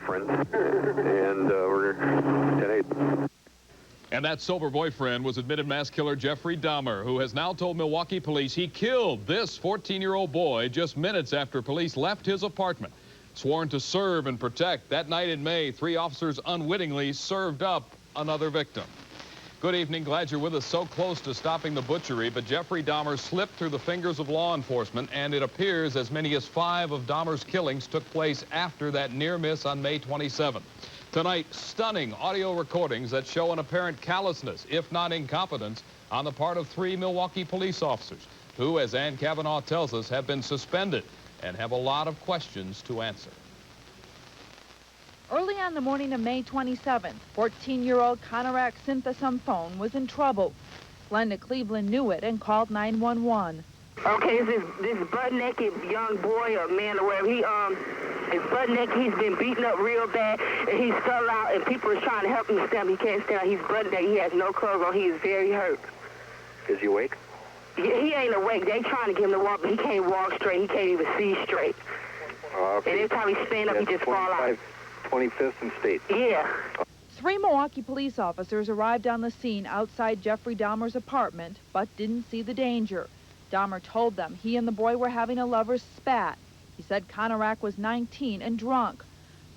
boyfriend, and we're 10-8. And that sober boyfriend was admitted mass killer Jeffrey Dahmer, who has now told Milwaukee police he killed this 14-year-old boy just minutes after police left his apartment. Sworn to serve and protect, that night in May, 3 officers unwittingly served up another victim. Good evening. Glad you're with us. So close to stopping the butchery, but Jeffrey Dahmer slipped through the fingers of law enforcement, and it appears as many as 5 of Dahmer's killings took place after that near miss on May 27th. Tonight, stunning audio recordings that show an apparent callousness, if not incompetence, on the part of 3 Milwaukee police officers who, as Ann Kavanaugh tells us, have been suspended and have a lot of questions to answer. Early on the morning of May 27th, 14-year-old Conorak Syntha Phone was in trouble. Glenda Cleveland knew it and called 911. Okay, this butt-naked young boy or man or whatever, he's butt-naked, he's been beaten up real bad, and he fell out, and people are trying to help him stand. He can't stand. He's butt-naked. He has no clothes on. He is very hurt. Is he awake? He ain't awake. They trying to get him to walk, but he can't walk straight. He can't even see straight. Okay. And every time he stand up, he just fall out. 25th and State. Yeah. 3 Milwaukee police officers arrived on the scene outside Jeffrey Dahmer's apartment, but didn't see the danger. Dahmer told them he and the boy were having a lover's spat. He said Conorak was 19 and drunk.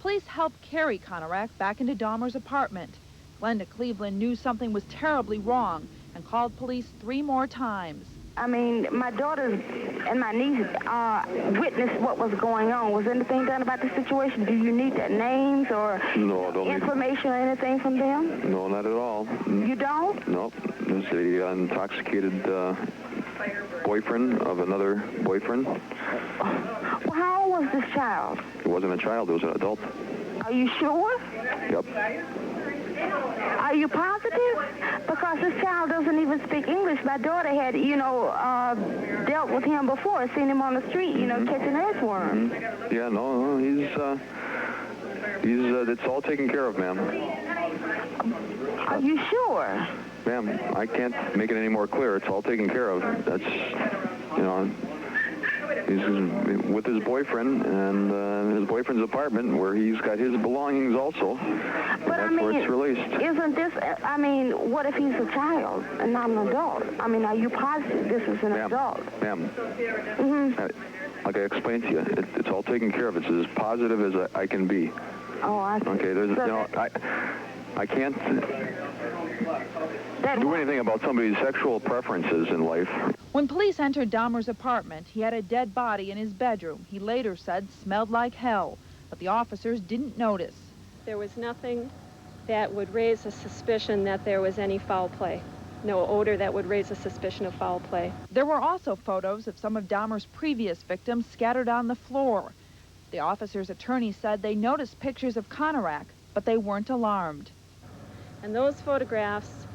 Police helped carry Conorak back into Dahmer's apartment. Glenda Cleveland knew something was terribly wrong and called police 3 more times. I mean, my daughter and my niece witnessed what was going on. Was anything done about the situation? Do you need their names or information or anything from them? No, not at all. You don't? No. There's the intoxicated boyfriend of another boyfriend. Well, how old was this child? It wasn't a child, it was an adult. Are you sure? Yep. Are you positive? Because this child doesn't even speak English. My daughter had, dealt with him before, seen him on the street, catching earthworms. Yeah, no, it's all taken care of, ma'am. Are you sure? Ma'am, I can't make it any more clear. It's all taken care of. That's, he's with his boyfriend and his boyfriend's apartment where he's got his belongings also. But that's where it's released. Isn't this, what if he's a child and not an adult? Are you positive this is an adult? Ma'am, like I explained to you, it's all taken care of. It's as positive as I can be. Oh, I see. Okay, I can't do anything about somebody's sexual preferences in life. When police entered Dahmer's apartment, he had a dead body in his bedroom. He later said smelled like hell, but the officers didn't notice. There was nothing that would raise a suspicion that there was any foul play. No odor that would raise a suspicion of foul play. There were also photos of some of Dahmer's previous victims scattered on the floor. The officer's attorney said they noticed pictures of Conorak, but they weren't alarmed. And those photographs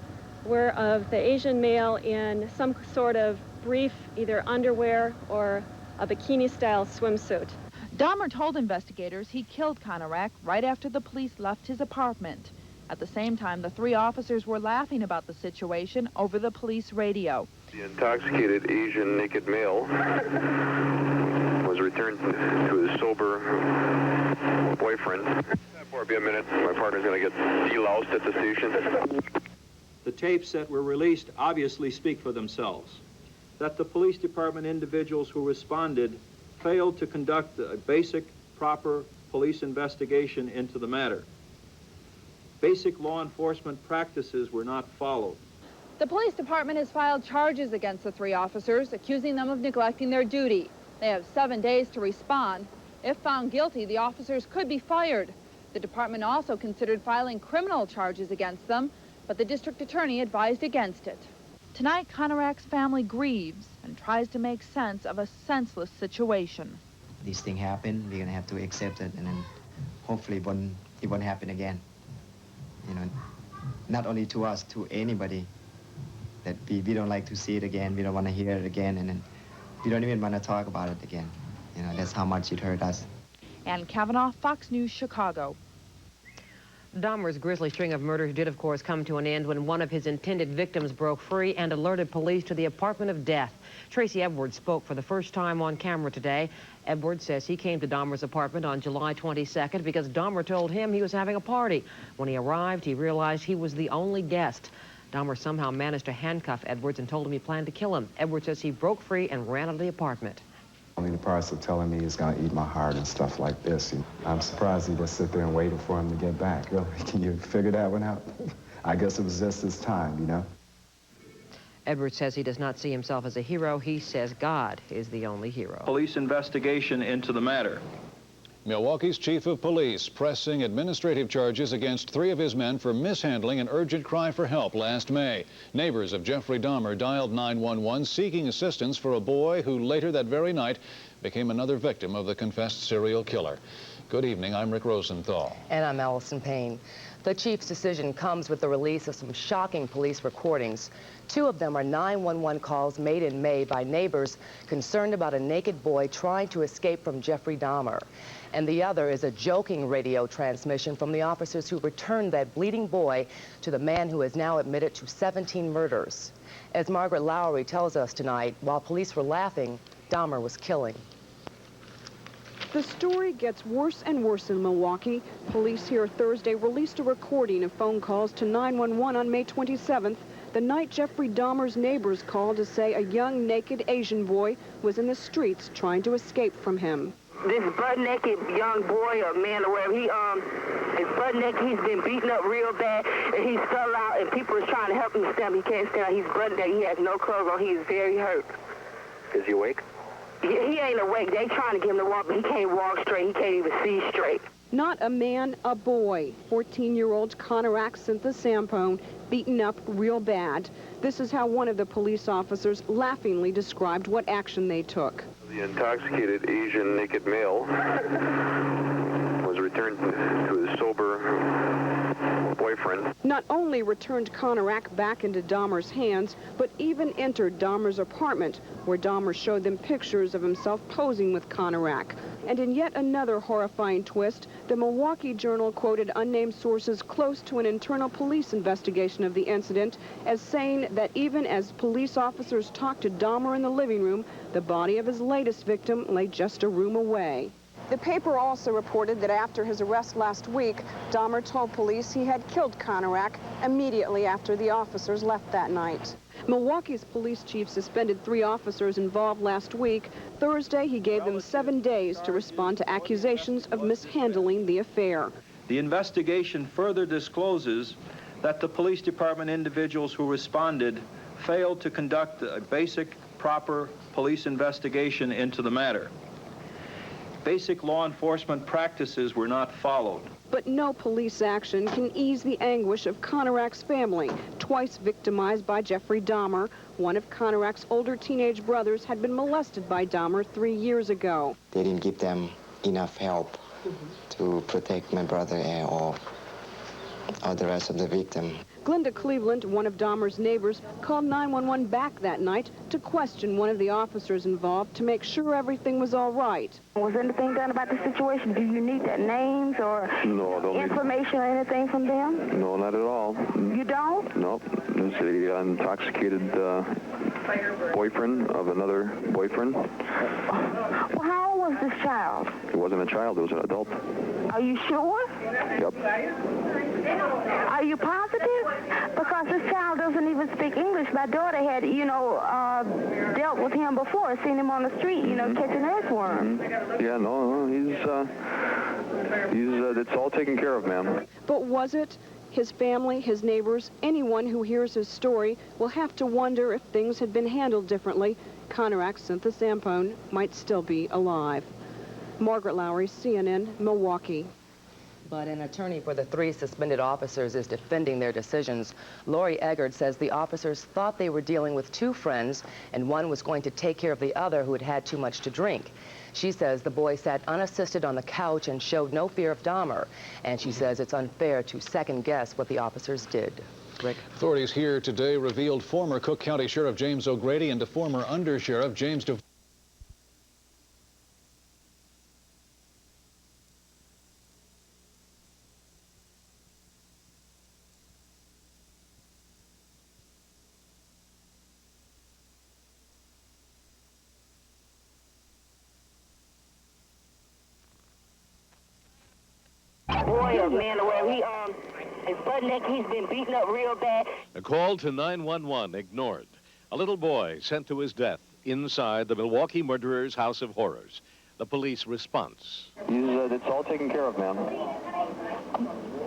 were of the Asian male in some sort of brief, either underwear or a bikini-style swimsuit. Dahmer told investigators he killed Conorak right after the police left his apartment. At the same time, the 3 officers were laughing about the situation over the police radio. The intoxicated Asian naked male was returned to his sober boyfriend. For a minute, my partner's going to get deloused at the station. The tapes that were released obviously speak for themselves. That the police department individuals who responded failed to conduct a basic, proper police investigation into the matter. Basic law enforcement practices were not followed. The police department has filed charges against the 3 officers, accusing them of neglecting their duty. They have 7 days to respond. If found guilty, the officers could be fired. The department also considered filing criminal charges against them, but the district attorney advised against it. Tonight, Conorak's family grieves and tries to make sense of a senseless situation. This thing happened, we're gonna have to accept it, and then hopefully it won't happen again. Not only to us, to anybody, that we don't like to see it again, we don't want to hear it again, and then we don't even want to talk about it again. That's how much it hurt us. Ann Kavanaugh, Fox News, Chicago. Dahmer's grisly string of murders did, of course, come to an end when one of his intended victims broke free and alerted police to the apartment of death. Tracy Edwards spoke for the first time on camera today Edwards says he came to Dahmer's apartment on July 22nd because Dahmer told him he was having a party. When he arrived, he realized he was the only guest. Dahmer somehow managed to handcuff Edwards and told him he planned to kill him. Edwards says he broke free and ran out of the apartment. Only the price of telling me he's going to eat my heart and stuff like this. I'm surprised he just sit there and waited for him to get back. Really, can you figure that one out? I guess it was just his time, you know? Edwards says he does not see himself as a hero. He says God is the only hero. Police investigation into the matter. Milwaukee's chief of police pressing administrative charges against 3 of his men for mishandling an urgent cry for help last May. Neighbors of Jeffrey Dahmer dialed 911 seeking assistance for a boy who later that very night became another victim of the confessed serial killer. Good evening, I'm Rick Rosenthal. And I'm Allison Payne. The chief's decision comes with the release of some shocking police recordings. 2 of them are 911 calls made in May by neighbors concerned about a naked boy trying to escape from Jeffrey Dahmer. And the other is a joking radio transmission from the officers who returned that bleeding boy to the man who is now admitted to 17 murders. As Margaret Lowry tells us tonight, while police were laughing, Dahmer was killing. The story gets worse and worse in Milwaukee. Police here Thursday released a recording of phone calls to 911 on May 27th, the night Jeffrey Dahmer's neighbors called to say a young naked Asian boy was in the streets trying to escape from him. This butt-naked young boy or man or whatever, he's butt-naked, he's been beaten up real bad, and he fell out, and people are trying to help him stand. He can't stand. He's butt-naked. He has no clothes on. He is very hurt. Is he awake? He ain't awake. They trying to get him to walk, but he can't walk straight. He can't even see straight. Not a man, a boy. 14-year-old Conarac Cynthia Sampone, beaten up real bad. This is how one of the police officers laughingly described what action they took. The intoxicated Asian naked male was returned to his sober boyfriend. Not only returned Conarac back into Dahmer's hands, but even entered Dahmer's apartment, where Dahmer showed them pictures of himself posing with Conarac. And in yet another horrifying twist, the Milwaukee Journal quoted unnamed sources close to an internal police investigation of the incident as saying that even as police officers talked to Dahmer in the living room, the body of his latest victim lay just a room away. The paper also reported that after his arrest last week, Dahmer told police he had killed Conarac immediately after the officers left that night. Milwaukee's police chief suspended 3 officers involved last week. Thursday, he gave them 7 days to respond to accusations of mishandling the affair. The investigation further discloses that the police department individuals who responded failed to conduct a basic, proper police investigation into the matter. Basic law enforcement practices were not followed. But no police action can ease the anguish of Conarac's family, twice victimized by Jeffrey Dahmer. One of Conarac's older teenage brothers had been molested by Dahmer 3 years ago. They didn't give them enough help to protect my brother or the rest of the victim. Glenda Cleveland, one of Dahmer's neighbors, called 911 back that night to question one of the officers involved to make sure everything was all right. Was anything done about the situation? Do you need their names or information or anything from them? No, not at all. You don't? No. This is the intoxicated boyfriend of another boyfriend. Well, how old was this child? It wasn't a child, it was an adult. Are you sure? Yep. Are you positive? Because this child doesn't even speak English. My daughter had, dealt with him before, seen him on the street, catching earthworms. Yeah, no, he's it's all taken care of, ma'am. But was it? His family, his neighbors, anyone who hears his story will have to wonder if things had been handled differently. Conarac Cynthia Sampone might still be alive. Margaret Lowry, CNN, Milwaukee. But an attorney for the 3 suspended officers is defending their decisions. Lori Eggert says the officers thought they were dealing with 2 friends, and one was going to take care of the other who had had too much to drink. She says the boy sat unassisted on the couch and showed no fear of Dahmer. And she says it's unfair to second-guess what the officers did. Rick? Authorities here today revealed former Cook County Sheriff James O'Grady and former Undersheriff James DeVore boy or man or whatever, his butt neck, he's been beaten up real bad. A call to 911 ignored. A little boy sent to his death inside the Milwaukee murderer's house of horrors. The police response. It's all taken care of, ma'am.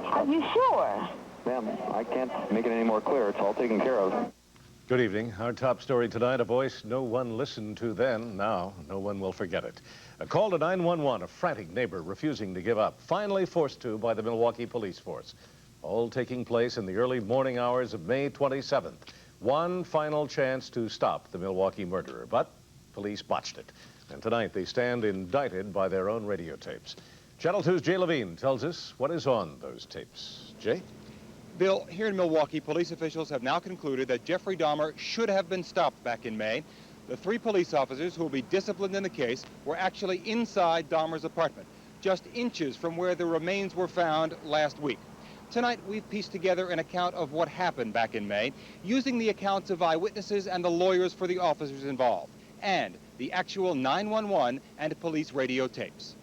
Are you sure? Ma'am, I can't make it any more clear. It's all taken care of. Good evening. Our top story tonight, a voice no one listened to then. Now, no one will forget it. A call to 911, a frantic neighbor refusing to give up, finally forced to by the Milwaukee police force. All taking place in the early morning hours of May 27th. One final chance to stop the Milwaukee murderer, but police botched it. And tonight they stand indicted by their own radio tapes. Channel 2's Jay Levine tells us what is on those tapes. Jay? Bill, here in Milwaukee, police officials have now concluded that Jeffrey Dahmer should have been stopped back in May. The 3 police officers who will be disciplined in the case were actually inside Dahmer's apartment, just inches from where the remains were found last week. Tonight, we've pieced together an account of what happened back in May, using the accounts of eyewitnesses and the lawyers for the officers involved, and the actual 911 and police radio tapes.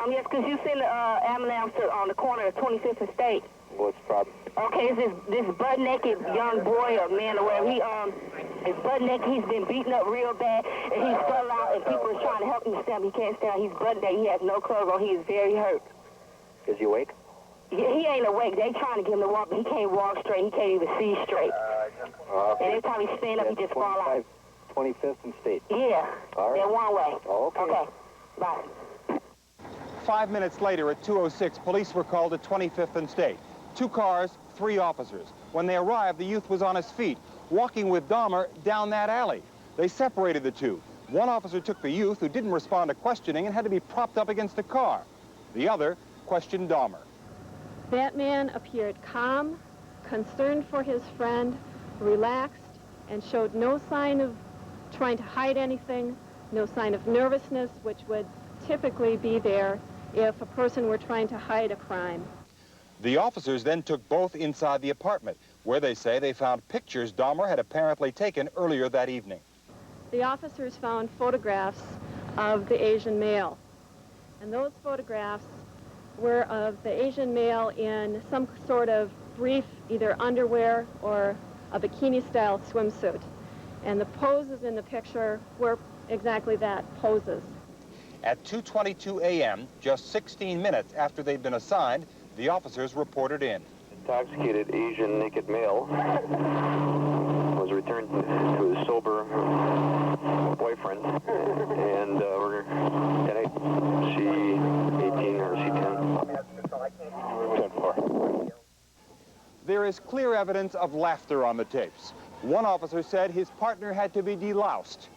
Yes, because you sent the ambulance on the corner of 25th and State. What's the problem? Okay, it's this butt-naked young boy or man or whatever. His butt neck, he's been beaten up real bad, and he fell out, and people are trying to help him stand. He can't stand. He's butt naked. He has no clothes on. He is very hurt. Is he awake? Yeah, he ain't awake. They trying to get him to walk, but he can't walk straight. He can't even see straight. And every time he stand up, he just fall out. 25th and State. Yeah, all right. They're one way. Oh, okay. Okay, bye. 5 minutes later, at 2:06, police were called at 25th and State. 2 cars, 3 officers. When they arrived, the youth was on his feet, walking with Dahmer down that alley. They separated the two. One officer took the youth, who didn't respond to questioning, and had to be propped up against a car. The other questioned Dahmer. That man appeared calm, concerned for his friend, relaxed, and showed no sign of trying to hide anything, no sign of nervousness, which would typically be there if a person were trying to hide a crime. The officers then took both inside the apartment, where they say they found pictures Dahmer had apparently taken earlier that evening. The officers found photographs of the Asian male, and those photographs were of the Asian male in some sort of brief, either underwear or a bikini-style swimsuit. And the poses in the picture were exactly that, poses. At 2:22 a.m., just 16 minutes after they'd been assigned, the officers reported in. Intoxicated Asian naked male was returned to his sober boyfriend, and we're at C18 or C10. There is clear evidence of laughter on the tapes. One officer said his partner had to be deloused,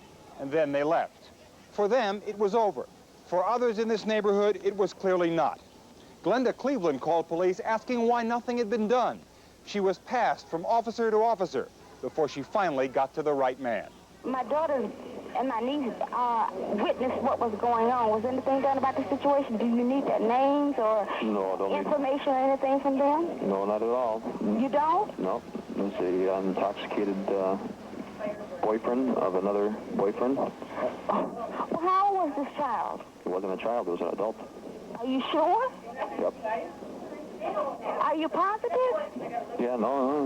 and then they left. For them, it was over. For others in this neighborhood, it was clearly not. Glenda Cleveland called police asking why nothing had been done. She was passed from officer to officer before she finally got to the right man. My daughter and my niece witnessed what was going on. Was anything done about the situation? Do you need their names or information or anything from them? No, not at all. You don't? No. It's an intoxicated boyfriend of another boyfriend. Well, how old was this child? It wasn't a child, it was an adult. Are you sure? Yep. Are you positive? Yeah, no,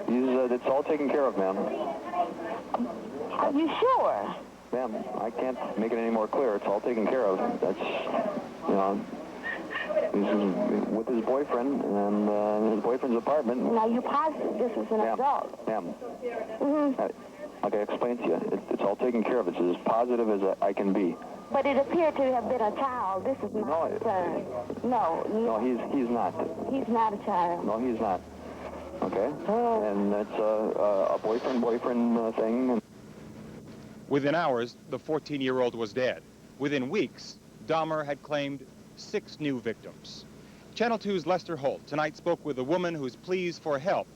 it's all taken care of, ma'am. Are you sure? Ma'am, I can't make it any more clear. It's all taken care of. That's, this is with his boyfriend and his boyfriend's apartment. Now, you positive this is an adult? Ma'am. Like I explained to you, it's all taken care of. It's as positive as I can be. But it appeared to have been a child. This is my concern. No, he's not. He's not a child. No, he's not. Okay? And that's a boyfriend thing. Within hours, the 14-year-old was dead. Within weeks, Dahmer had claimed 6 new victims. Channel 2's Lester Holt tonight spoke with a woman whose pleas for help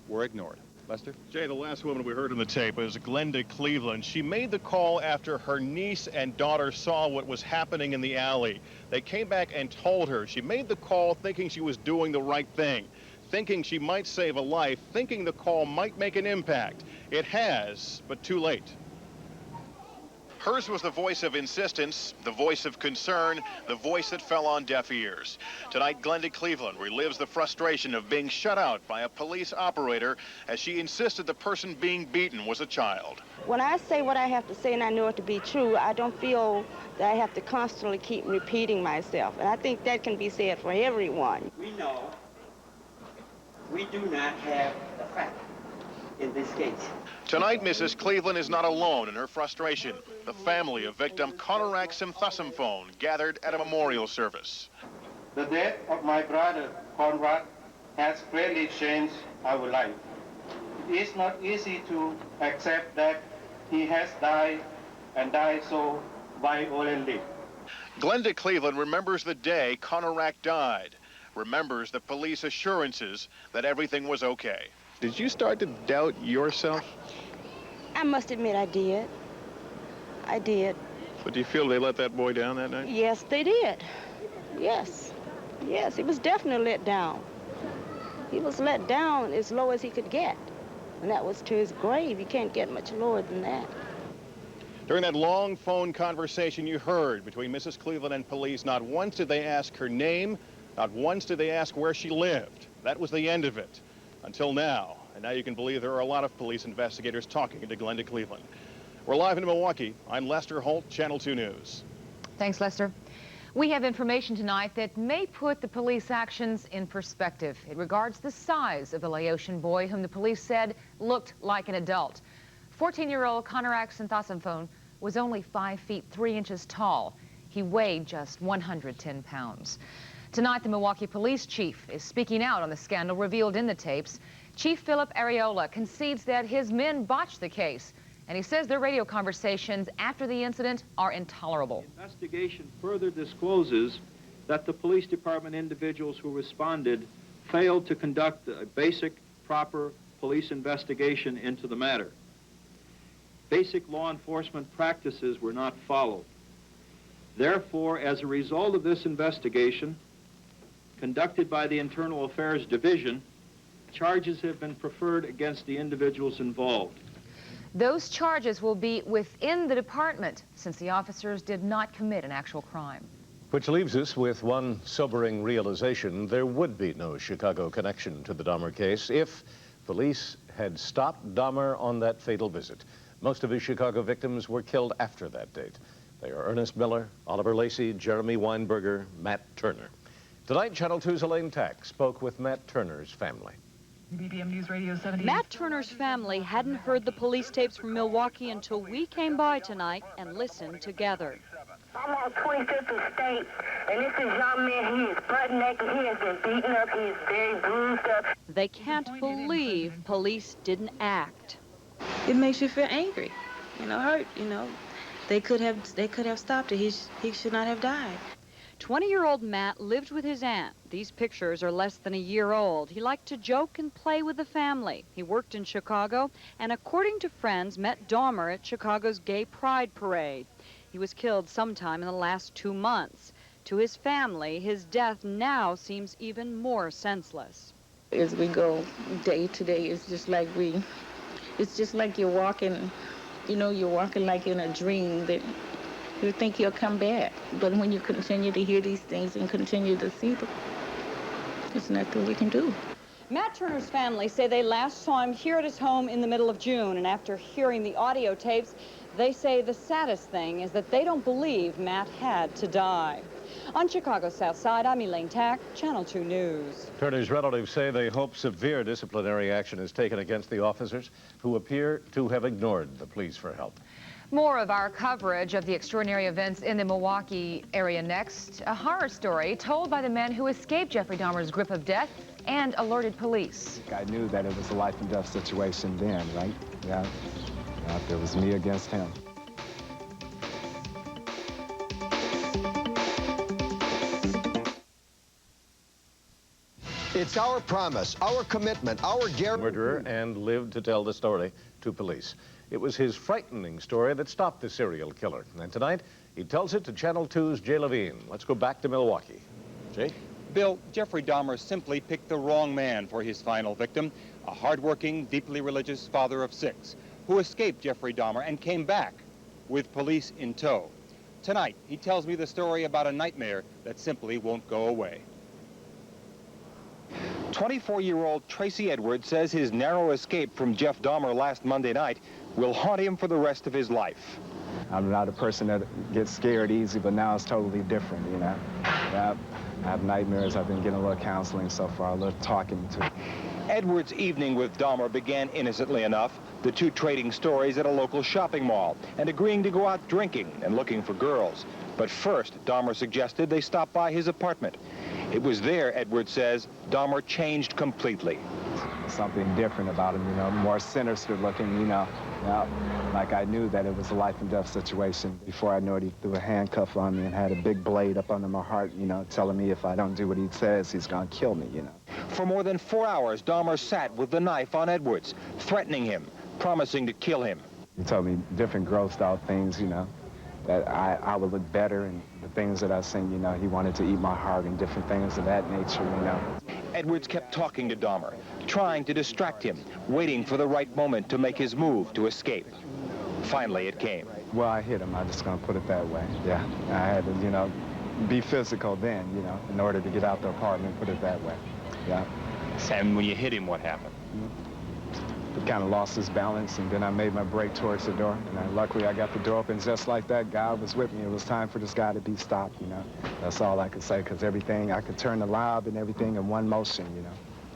were ignored. Lester? Jay, the last woman we heard in the tape was Glenda Cleveland. She made the call after her niece and daughter saw what was happening in the alley. They came back and told her. She made the call thinking she was doing the right thing, thinking she might save a life, thinking the call might make an impact. It has, but too late. Hers was the voice of insistence, the voice of concern, the voice that fell on deaf ears. Tonight, Glenda Cleveland relives the frustration of being shut out by a police operator as she insisted the person being beaten was a child. When I say what I have to say and I know it to be true, I don't feel that I have to constantly keep repeating myself. And I think that can be said for everyone. We know we do not have the fact in this case. Tonight, Mrs. Cleveland is not alone in her frustration. The family of victim Conrad Simthasumphone gathered at a memorial service. The death of my brother, Conrad, has greatly changed our life. It is not easy to accept that he has died and died so violently. Glenda Cleveland remembers the day Conrad died, remembers the police assurances that everything was okay. Did you start to doubt yourself? I must admit I did. I did. But do you feel they let that boy down that night? Yes, they did. Yes. Yes, he was definitely let down. He was let down as low as he could get. And that was to his grave. You can't get much lower than that. During that long phone conversation you heard between Mrs. Cleveland and police, not once did they ask her name, not once did they ask where she lived. That was the end of it. Until now. And now you can believe there are a lot of police investigators talking to Glenda Cleveland. We're live in Milwaukee. I'm Lester Holt, Channel 2 News. Thanks, Lester. We have information tonight that may put the police actions in perspective. It regards the size of the Laotian boy whom the police said looked like an adult. 14-year-old Conrad Simthasumphone was only 5 feet 3 inches tall. He weighed just 110 pounds. Tonight, the Milwaukee police chief is speaking out on the scandal revealed in the tapes. Chief Philip Areola concedes that his men botched the case, and he says their radio conversations after the incident are intolerable. The investigation further discloses that the police department individuals who responded failed to conduct a basic, proper police investigation into the matter. Basic law enforcement practices were not followed. Therefore, as a result of this investigation, conducted by the Internal Affairs Division, charges have been preferred against the individuals involved. Those charges will be within the department since the officers did not commit an actual crime. Which leaves us with one sobering realization. There would be no Chicago connection to the Dahmer case if police had stopped Dahmer on that fatal visit. Most of his Chicago victims were killed after that date. They are Ernest Miller, Oliver Lacey, Jeremy Weinberger, Matt Turner. Tonight, Channel 2's Elaine Tack spoke with Matt Turner's family. BBM News Radio 70. Matt Turner's family hadn't heard the police tapes from Milwaukee until we came by tonight and listened together. I'm on 25th and State, and this is young man. He is butt naked. He has been beaten up. He is very bruised up. They can't believe police didn't act. It makes you feel angry, hurt. They could have stopped it. He should not have died. 20-year-old Matt lived with his aunt. These pictures are less than a year old. He liked to joke and play with the family. He worked in Chicago and, according to friends, met Dahmer at Chicago's Gay Pride Parade. He was killed sometime in the last 2 months. To his family, his death now seems even more senseless. As we go day to day, it's just like you're walking, you're walking like in a dream that you think you'll come back. But when you continue to hear these things and continue to see them, there's nothing we can do. Matt Turner's family say they last saw him here at his home in the middle of June, and after hearing the audio tapes, they say the saddest thing is that they don't believe Matt had to die. On Chicago's South Side, I'm Elaine Tack, Channel 2 News. Turner's relatives say they hope severe disciplinary action is taken against the officers who appear to have ignored the pleas for help. More of our coverage of the extraordinary events in the Milwaukee area next. A horror story told by the men who escaped Jeffrey Dahmer's grip of death and alerted police. I knew that it was a life and death situation then, right? Yeah. It was me against him. It's our promise, our commitment, our guarantee. Murderer and lived to tell the story to police. It was his frightening story that stopped the serial killer. And tonight, he tells it to Channel 2's Jay Levine. Let's go back to Milwaukee. Jay? Bill, Jeffrey Dahmer simply picked the wrong man for his final victim, a hardworking, deeply religious father of 6, who escaped Jeffrey Dahmer and came back with police in tow. Tonight, he tells me the story about a nightmare that simply won't go away. 24-year-old Tracy Edwards says his narrow escape from Jeff Dahmer last Monday night will haunt him for the rest of his life. I'm not a person that gets scared easy, but now it's totally different, you know. I have nightmares. I've been getting a little counseling so far, a little talking to. Edwards' evening with Dahmer began innocently enough, the two trading stories at a local shopping mall and agreeing to go out drinking and looking for girls. But first, Dahmer suggested they stop by his apartment. It was there, Edwards says, Dahmer changed completely. Something different about him, you know, more sinister looking, you know. Like I knew that it was a life and death situation. Before I knew it, he threw a handcuff on me and had a big blade up under my heart, you know, telling me if I don't do what he says, he's gonna kill me, you know. For more than 4 hours, Dahmer sat with the knife on Edwards, threatening him, promising to kill him. He told me different grossed out things, you know, that I would look better, and the things that I seen, you know, he wanted to eat my heart and different things of that nature, you know. Edwards kept talking to Dahmer, trying to distract him, waiting for the right moment to make his move to escape. Finally, it came. Well, I hit him. I'm just going to put it that way. Yeah, I had to, you know, be physical then, you know, in order to get out the apartment, put it that way. Yeah. And when you hit him, what happened? He kind of lost his balance, and then I made my break towards the door, and luckily I got the door open just like that. God was with me. It was time for this guy to be stopped, you know. That's all I could say, because everything, I could turn the knob and everything in one motion, you know.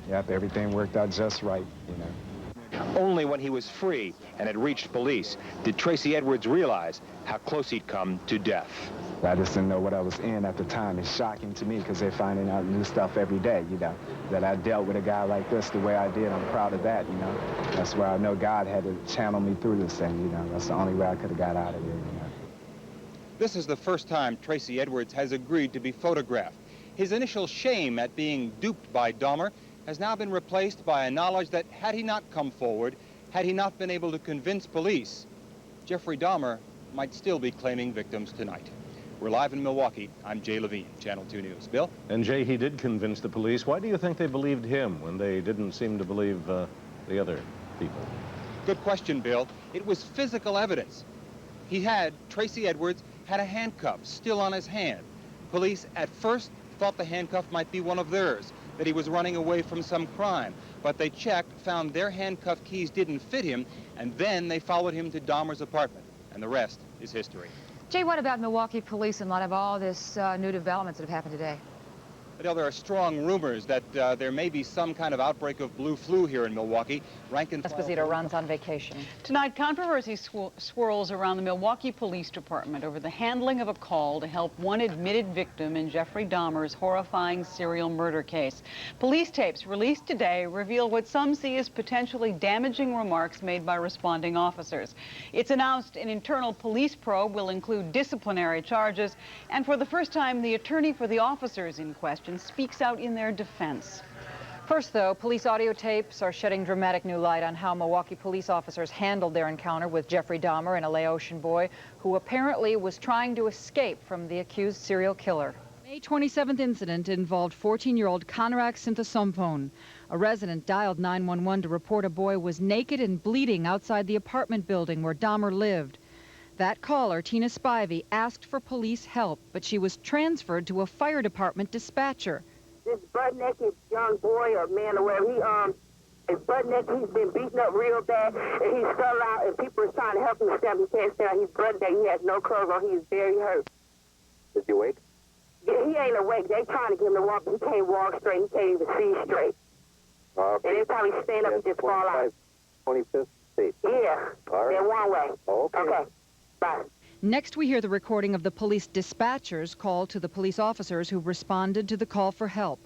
Yep, everything worked out just right, you know. Only when he was free and had reached police did Tracy Edwards realize how close he'd come to death. I just didn't know what I was in at the time. It's shocking to me because they're finding out new stuff every day, you know. That I dealt with a guy like this the way I did, I'm proud of that, you know. That's where I know God had to channel me through this thing, you know. That's the only way I could have got out of here, you know. This is the first time Tracy Edwards has agreed to be photographed. His initial shame at being duped by Dahmer has now been replaced by a knowledge that had he not come forward, had he not been able to convince police, Jeffrey Dahmer might still be claiming victims tonight. We're live in Milwaukee. I'm Jay Levine, Channel 2 News. Bill? And Jay, he did convince the police. Why do you think they believed him when they didn't seem to believe the other people? Good question, Bill. It was physical evidence. Tracy Edwards had a handcuff still on his hand. Police at first thought the handcuff might be one of theirs, that he was running away from some crime. But they checked, found their handcuff keys didn't fit him, and then they followed him to Dahmer's apartment. And the rest is history. Jay, what about Milwaukee police in light of all this new developments that have happened today? Adele, there are strong rumors that there may be some kind of outbreak of blue flu here in Milwaukee. Esposito runs on vacation. Tonight, controversy swirls around the Milwaukee Police Department over the handling of a call to help one admitted victim in Jeffrey Dahmer's horrifying serial murder case. Police tapes released today reveal what some see as potentially damaging remarks made by responding officers. It's announced an internal police probe will include disciplinary charges, and for the first time, the attorney for the officers in question speaks out in their defense. First, though, police audio tapes are shedding dramatic new light on how Milwaukee police officers handled their encounter with Jeffrey Dahmer, an Laotian boy who apparently was trying to escape from the accused serial killer. May 27th incident involved 14-year-old Conrad Sinthasomphone. A resident dialed 911 to report a boy was naked and bleeding outside the apartment building where Dahmer lived. That caller, Tina Spivey, asked for police help, but she was transferred to a fire department dispatcher. This butt-naked young boy or man or whatever, is butt-naked. He's been beaten up real bad, and he's fell out, and people are trying to help him stand. He can't stand. He's butt-naked. He has no clothes on. He's very hurt. Is he awake? Yeah, he ain't awake. They trying to get him to walk, but he can't walk straight. He can't even see straight. And every time he stand up, he just fall out. 25th State. Yeah. All right. They're one way. Okay. Bye. Next, we hear the recording of the police dispatcher's call to the police officers who responded to the call for help.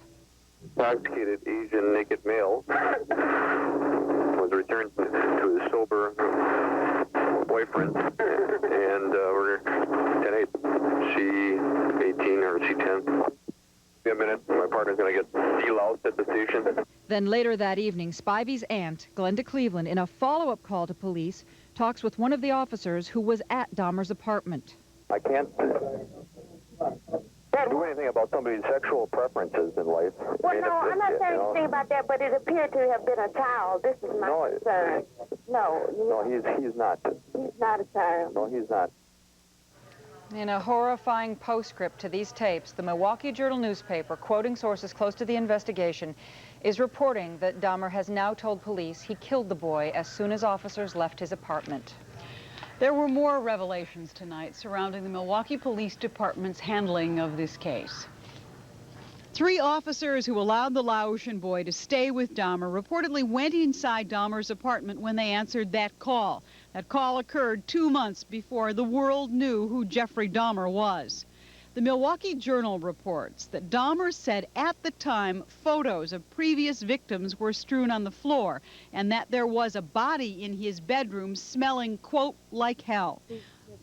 Intoxicated Asian naked male was returned to his sober boyfriend, and we're 10-8. She 18 or she 10. Be a minute. My partner's going to get deloused at the station. Then later that evening, Spivey's aunt, Glenda Cleveland, in a follow-up call to police, talks with one of the officers who was at Dahmer's apartment. I can't do anything about somebody's sexual preferences in life. Well, no, I'm not saying anything about that, but it appeared to have been a child. This is my concern. No, he's not. He's not a child. No, he's not. In a horrifying postscript to these tapes, the Milwaukee Journal newspaper, quoting sources close to the investigation, is reporting that Dahmer has now told police he killed the boy as soon as officers left his apartment. There were more revelations tonight surrounding the Milwaukee Police Department's handling of this case. 3 officers who allowed the Laotian boy to stay with Dahmer reportedly went inside Dahmer's apartment when they answered that call. That call occurred 2 months before the world knew who Jeffrey Dahmer was. The Milwaukee Journal reports that Dahmer said at the time photos of previous victims were strewn on the floor and that there was a body in his bedroom smelling, quote, like hell.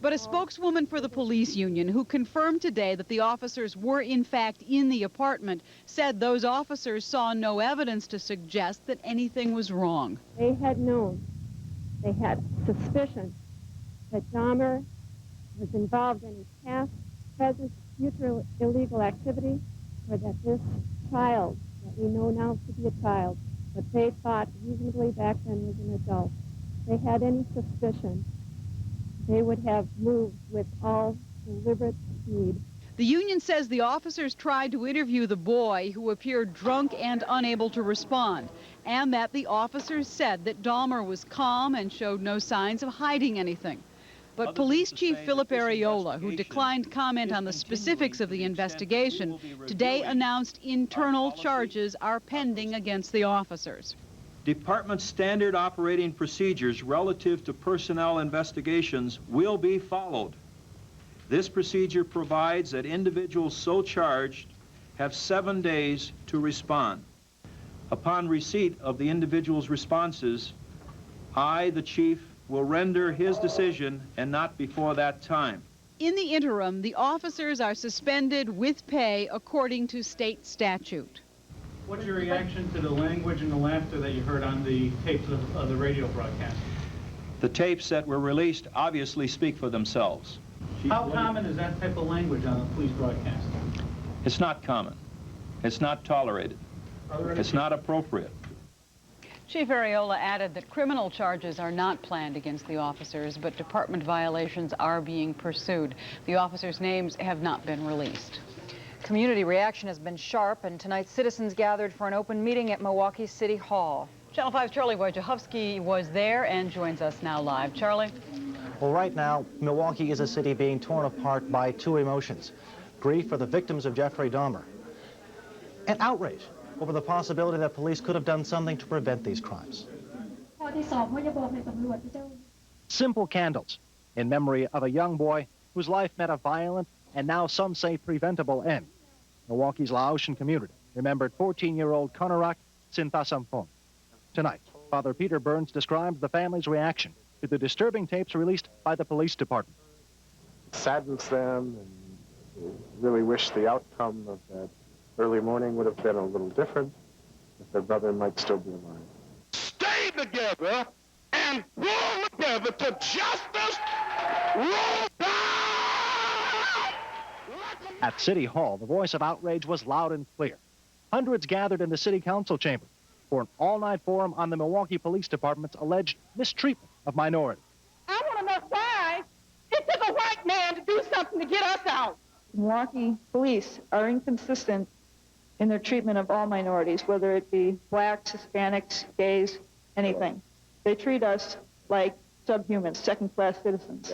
But a spokeswoman for the police union, who confirmed today that the officers were in fact in the apartment, said those officers saw no evidence to suggest that anything was wrong. They had known, they had suspicion that Dahmer was involved in past, present, future illegal activity, or that this child, that we know now to be a child, but they thought reasonably back then was an adult, they had any suspicion, they would have moved with all deliberate speed. The union says the officers tried to interview the boy, who appeared drunk and unable to respond, and that the officers said that Dahmer was calm and showed no signs of hiding anything. But Police Chief Philip Areola, who declined comment on the specifics of the investigation, today announced internal charges are pending against the officers. Department standard operating procedures relative to personnel investigations will be followed. This procedure provides that individuals so charged have 7 days to respond. Upon receipt of the individual's responses, I, the chief, will render his decision and not before that time. In the interim, the officers are suspended with pay according to state statute. What's your reaction to the language and the laughter that you heard on the tapes of the radio broadcast? The tapes that were released obviously speak for themselves. How common is that type of language on a police broadcast? It's not common. It's not tolerated. It's not appropriate. Chief Areola added that criminal charges are not planned against the officers, but department violations are being pursued. The officers' names have not been released. Community reaction has been sharp, and tonight citizens gathered for an open meeting at Milwaukee City Hall. Channel 5's Charlie Wojciechowski was there and joins us now live. Charlie? Well, right now, Milwaukee is a city being torn apart by 2 emotions: grief for the victims of Jeffrey Dahmer and outrage over the possibility that police could have done something to prevent these crimes. Simple candles in memory of a young boy whose life met a violent and now some say preventable end. Milwaukee's Laotian community remembered 14-year-old Konarak Sinthasampong. Tonight, Father Peter Burns described the family's reaction to the disturbing tapes released by the police department. It saddens them, and really wish the outcome of that early morning would have been a little different, if their brother might still be alive. Stay together and pull together to justice. Roll down! At City Hall, the voice of outrage was loud and clear. Hundreds gathered in the city council chamber for an all-night forum on the Milwaukee Police Department's alleged mistreatment of minorities. I want to know why it took a white man to do something to get us out. Milwaukee police are inconsistent in their treatment of all minorities, whether it be blacks, Hispanics, gays, anything. They treat us like subhumans, second-class citizens.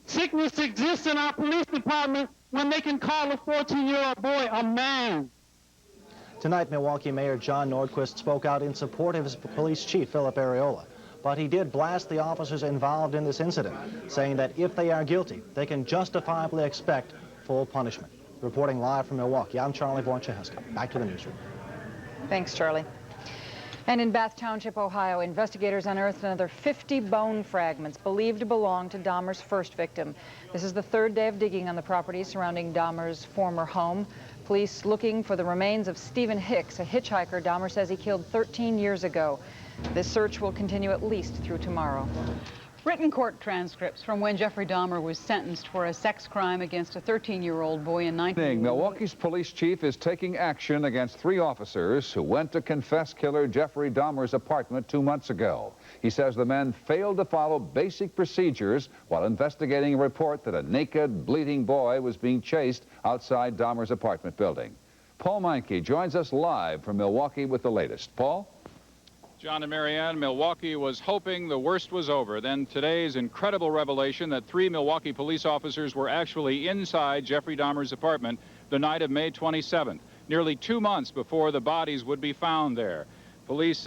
Sickness exists in our police department when they can call a 14-year-old boy a man. Tonight, Milwaukee Mayor John Nordquist spoke out in support of his police chief, Philip Areola. But he did blast the officers involved in this incident, saying that if they are guilty, they can justifiably expect full punishment. Reporting live from Milwaukee, I'm Charlie Wojciechowski. Back to the newsroom. Thanks, Charlie. And in Bath Township, Ohio, investigators unearthed another 50 bone fragments believed to belong to Dahmer's first victim. This is the 3rd day of digging on the property surrounding Dahmer's former home. Police looking for the remains of Stephen Hicks, a hitchhiker Dahmer says he killed 13 years ago. This search will continue at least through tomorrow. Written court transcripts from when Jeffrey Dahmer was sentenced for a sex crime against a 13-year-old boy in 19... Milwaukee's police chief is taking action against 3 officers who went to confess killer Jeffrey Dahmer's apartment 2 months ago. He says the men failed to follow basic procedures while investigating a report that a naked, bleeding boy was being chased outside Dahmer's apartment building. Paul Meinke joins us live from Milwaukee with the latest. Paul? John and Marianne, Milwaukee was hoping the worst was over. Then today's incredible revelation that 3 Milwaukee police officers were actually inside Jeffrey Dahmer's apartment the night of May 27th, nearly 2 months before the bodies would be found there. Police,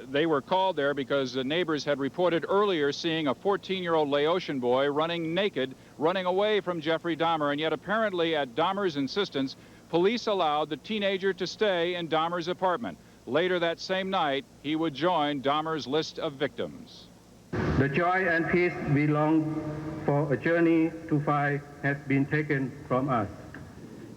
they were called there because the neighbors had reported earlier seeing a 14-year-old Laotian boy running naked, running away from Jeffrey Dahmer, and yet apparently at Dahmer's insistence, police allowed the teenager to stay in Dahmer's apartment. Later that same night, he would join Dahmer's list of victims. The joy and peace we long for a journey to find has been taken from us.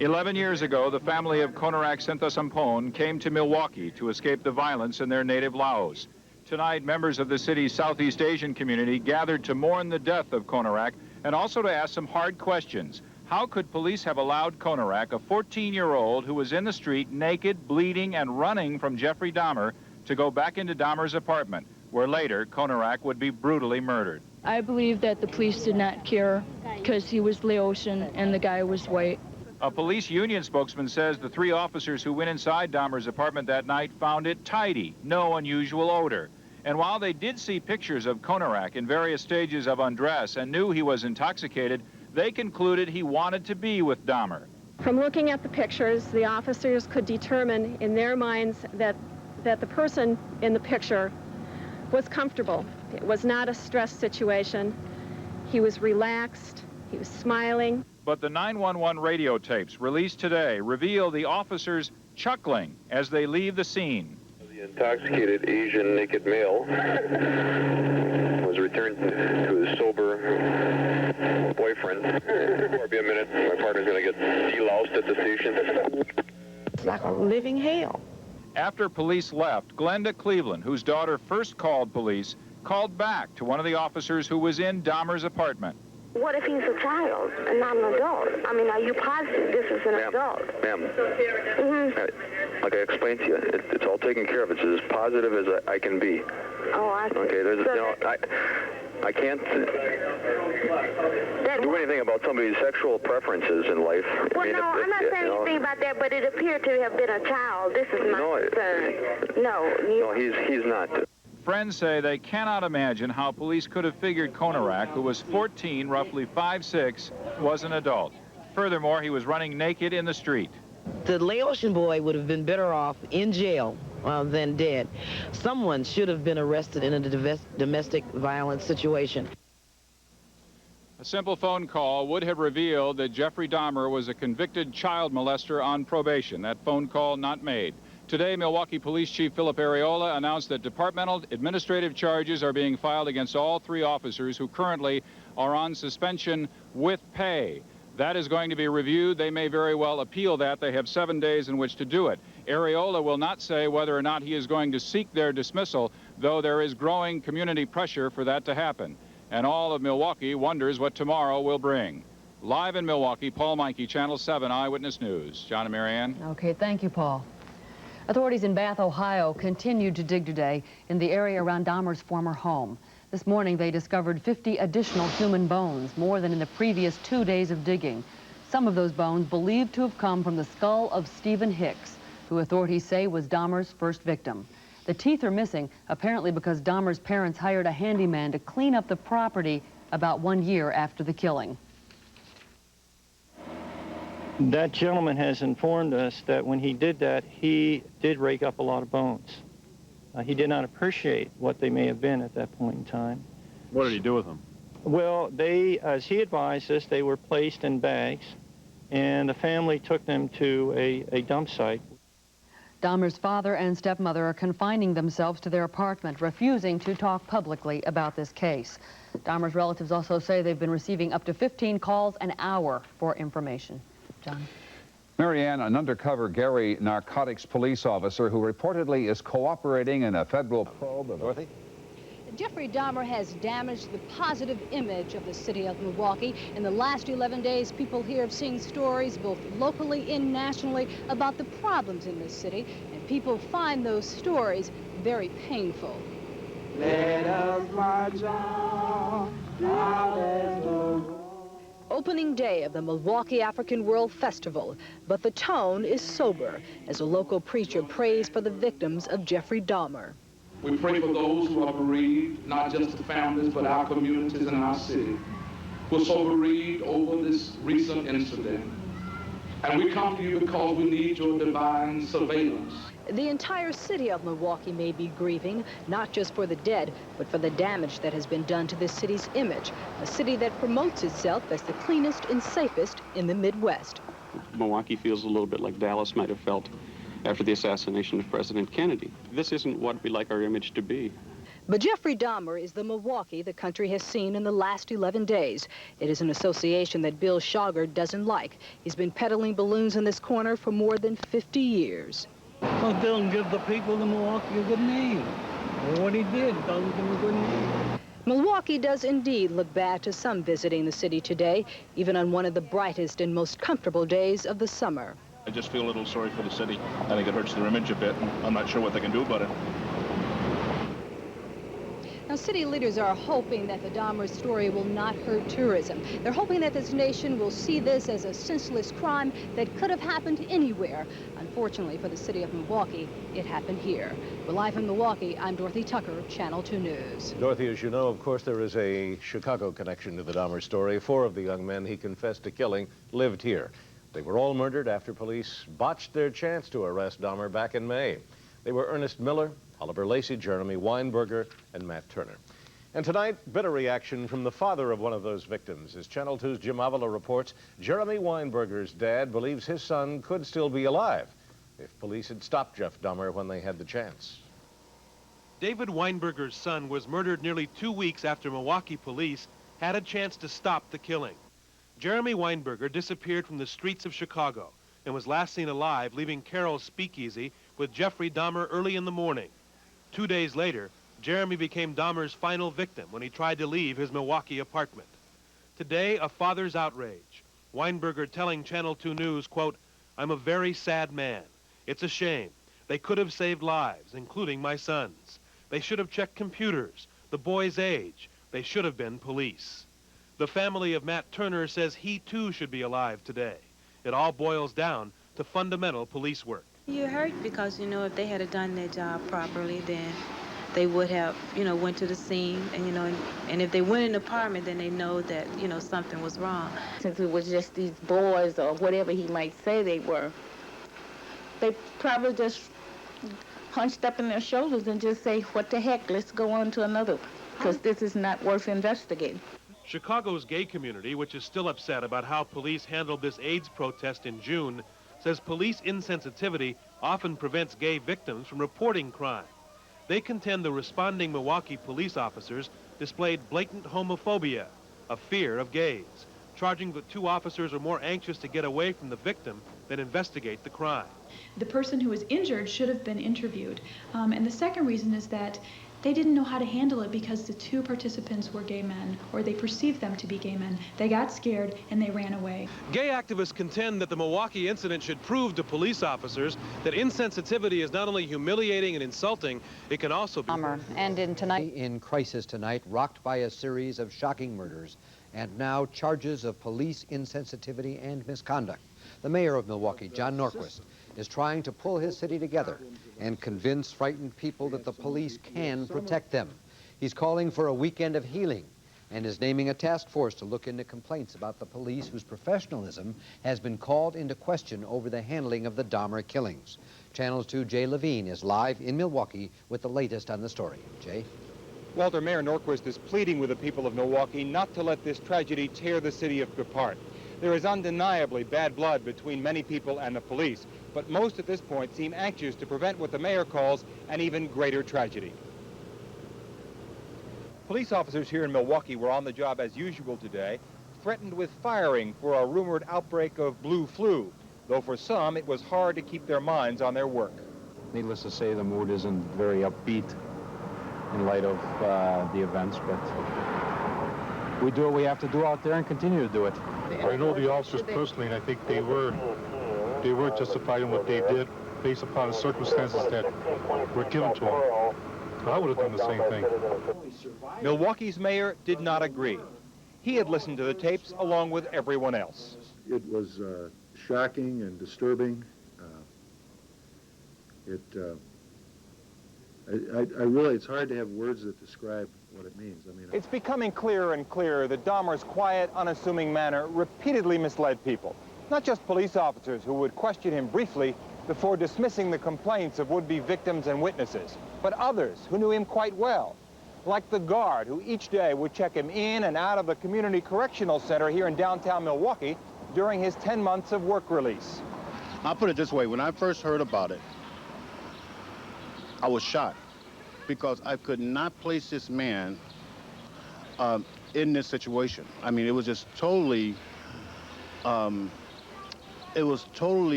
11 years ago, the family of Konarak Sinthasampone came to Milwaukee to escape the violence in their native Laos. Tonight, members of the city's Southeast Asian community gathered to mourn the death of Konarak and also to ask some hard questions. How could police have allowed Konarak, a 14-year-old who was in the street naked, bleeding, and running from Jeffrey Dahmer, to go back into Dahmer's apartment, where later Konarak would be brutally murdered? I believe that the police did not care because he was Laotian and the guy was white. A police union spokesman says the 3 officers who went inside Dahmer's apartment that night found it tidy, no unusual odor. And while they did see pictures of Konarak in various stages of undress and knew he was intoxicated, they concluded he wanted to be with Dahmer. From looking at the pictures, the officers could determine in their minds that the person in the picture was comfortable. It was not a stress situation. He was relaxed. He was smiling. But the 911 radio tapes released today reveal the officers chuckling as they leave the scene. The intoxicated Asian naked male was returned to his sober boyfriend. It'll be a minute. My partner's going to get deloused at the station. It's like a living hell. After police left, Glenda Cleveland, whose daughter first called police, called back to one of the officers who was in Dahmer's apartment. What if he's a child and not an adult? I mean, are you positive this is an adult? Ma'am, like I explained to you, it's all taken care of. It's as positive as I can be. Oh, I see. Okay, I can't do anything about somebody's sexual preferences in life. Well, no, I'm not saying anything about that, but it appeared to have been a child. This is my concern. No, he's not. Friends say they cannot imagine how police could have figured Konarak, who was 14, roughly 5'6", was an adult. Furthermore, he was running naked in the street. The Laotian boy would have been better off in jail than dead. Someone should have been arrested in a domestic violence situation. A simple phone call would have revealed that Jeffrey Dahmer was a convicted child molester on probation. That phone call not made. Today, Milwaukee Police Chief Philip Areola announced that departmental administrative charges are being filed against all 3 officers who currently are on suspension with pay. That is going to be reviewed. They may very well appeal that. They have 7 days in which to do it. Areola will not say whether or not he is going to seek their dismissal, though there is growing community pressure for that to happen. And all of Milwaukee wonders what tomorrow will bring. Live in Milwaukee, Paul Meinke, Channel 7 Eyewitness News. John and Marianne. Okay, thank you, Paul. Authorities in Bath, Ohio, continued to dig today in the area around Dahmer's former home. This morning, they discovered 50 additional human bones, more than in the previous 2 days of digging. Some of those bones believed to have come from the skull of Stephen Hicks, who authorities say was Dahmer's first victim. The teeth are missing, apparently because Dahmer's parents hired a handyman to clean up the property about 1 year after the killing. That gentleman has informed us that when he did that, he did rake up a lot of bones. He did not appreciate what they may have been at that point in time. What did he do with them? Well, they, as he advised us, they were placed in bags, and the family took them to a dump site. Dahmer's father and stepmother are confining themselves to their apartment, refusing to talk publicly about this case. Dahmer's relatives also say they've been receiving up to 15 calls an hour for information. John. Marianne, an undercover Gary narcotics police officer who reportedly is cooperating in a federal probe. Dorothy? Jeffrey Dahmer has damaged the positive image of the city of Milwaukee. In the last 11 days, people here have seen stories both locally and nationally about the problems in this city, and people find those stories very painful. Let us march on, hallelujah. Opening day of the Milwaukee African World Festival, but the tone is sober as a local preacher prays for the victims of Jeffrey Dahmer. We pray for those who are bereaved, not just the families, but our communities and our city, who are so bereaved over this recent incident. And we come to you because we need your divine surveillance. The entire city of Milwaukee may be grieving, not just for the dead, but for the damage that has been done to this city's image, a city that promotes itself as the cleanest and safest in the Midwest. Milwaukee feels a little bit like Dallas might have felt after the assassination of President Kennedy. This isn't what we like our image to be. But Jeffrey Dahmer is the Milwaukee the country has seen in the last 11 days. It is an association that Bill Shawgard doesn't like. He's been peddling balloons in this corner for more than 50 years. Well, don't give the people of Milwaukee a good name. What he did doesn't give them a good name. Milwaukee does indeed look bad to some visiting the city today, even on one of the brightest and most comfortable days of the summer. I just feel a little sorry for the city. I think it hurts their image a bit. I'm not sure what they can do about it. Now, city leaders are hoping that the Dahmer story will not hurt tourism. They're hoping that this nation will see this as a senseless crime that could have happened anywhere. Unfortunately for the city of Milwaukee, it happened here. We're live in Milwaukee. I'm Dorothy Tucker, Channel 2 News. Dorothy, as you know, of course, there is a Chicago connection to the Dahmer story. 4 of the young men he confessed to killing lived here. They were all murdered after police botched their chance to arrest Dahmer back in May. They were Ernest Miller, Oliver Lacey, Jeremy Weinberger, and Matt Turner. And tonight, bitter reaction from the father of one of those victims. As Channel 2's Jim Avila reports, Jeremy Weinberger's dad believes his son could still be alive if police had stopped Jeff Dahmer when they had the chance. David Weinberger's son was murdered nearly 2 weeks after Milwaukee police had a chance to stop the killing. Jeremy Weinberger disappeared from the streets of Chicago and was last seen alive leaving Carroll's Speakeasy with Jeffrey Dahmer early in the morning. 2 days later, Jeremy became Dahmer's final victim when he tried to leave his Milwaukee apartment. Today, a father's outrage. Weinberger telling Channel 2 News, quote, "I'm a very sad man. It's a shame. They could have saved lives, including my son's. They should have checked computers, the boy's age. They should have been police." The family of Matt Turner says he too should be alive today. It all boils down to fundamental police work. You hurt because, if they had done their job properly, then they would have, went to the scene and, and if they went in the apartment, then they know that, something was wrong. Since it was just these boys or whatever he might say they were, they probably just hunched up in their shoulders and just say, what the heck, let's go on to another, because this is not worth investigating. Chicago's gay community, which is still upset about how police handled this AIDS protest in June, says police insensitivity often prevents gay victims from reporting crime. They contend the responding Milwaukee police officers displayed blatant homophobia, a fear of gays, charging that 2 officers are more anxious to get away from the victim than investigate the crime. The person who was injured should have been interviewed. And the second reason is that they didn't know how to handle it because the 2 participants were gay men, or they perceived them to be gay men. They got scared and they ran away. Gay activists contend that the Milwaukee incident should prove to police officers that insensitivity is not only humiliating and insulting, it can also be... And in crisis tonight, rocked by a series of shocking murders, and now charges of police insensitivity and misconduct. The mayor of Milwaukee, John Norquist, is trying to pull his city together and convince frightened people that the police can protect them. He's calling for a weekend of healing and is naming a task force to look into complaints about the police whose professionalism has been called into question over the handling of the Dahmer killings. Channel 2's Jay Levine is live in Milwaukee with the latest on the story. Jay? Walter, Mayor Norquist is pleading with the people of Milwaukee not to let this tragedy tear the city apart. There is undeniably bad blood between many people and the police, but most at this point seem anxious to prevent what the mayor calls an even greater tragedy. Police officers here in Milwaukee were on the job as usual today, threatened with firing for a rumored outbreak of blue flu, though for some it was hard to keep their minds on their work. Needless to say, the mood isn't very upbeat. in light of the events, but we do what we have to do out there and continue to do it. I know the officers personally, and I think they were justified in what they did based upon the circumstances that were given to them. I would have done the same thing. Milwaukee's mayor did not agree. He had listened to the tapes along with everyone else. It was shocking and disturbing. It's hard to have words that describe what it means. I mean, It's becoming clearer and clearer that Dahmer's quiet, unassuming manner repeatedly misled people. Not just police officers who would question him briefly before dismissing the complaints of would-be victims and witnesses, but others who knew him quite well, like the guard who each day would check him in and out of the Community Correctional Center here in downtown Milwaukee during his 10 months of work release. I'll put it this way, when I first heard about it, I was shocked because I could not place this man in this situation. I mean, it was just totally,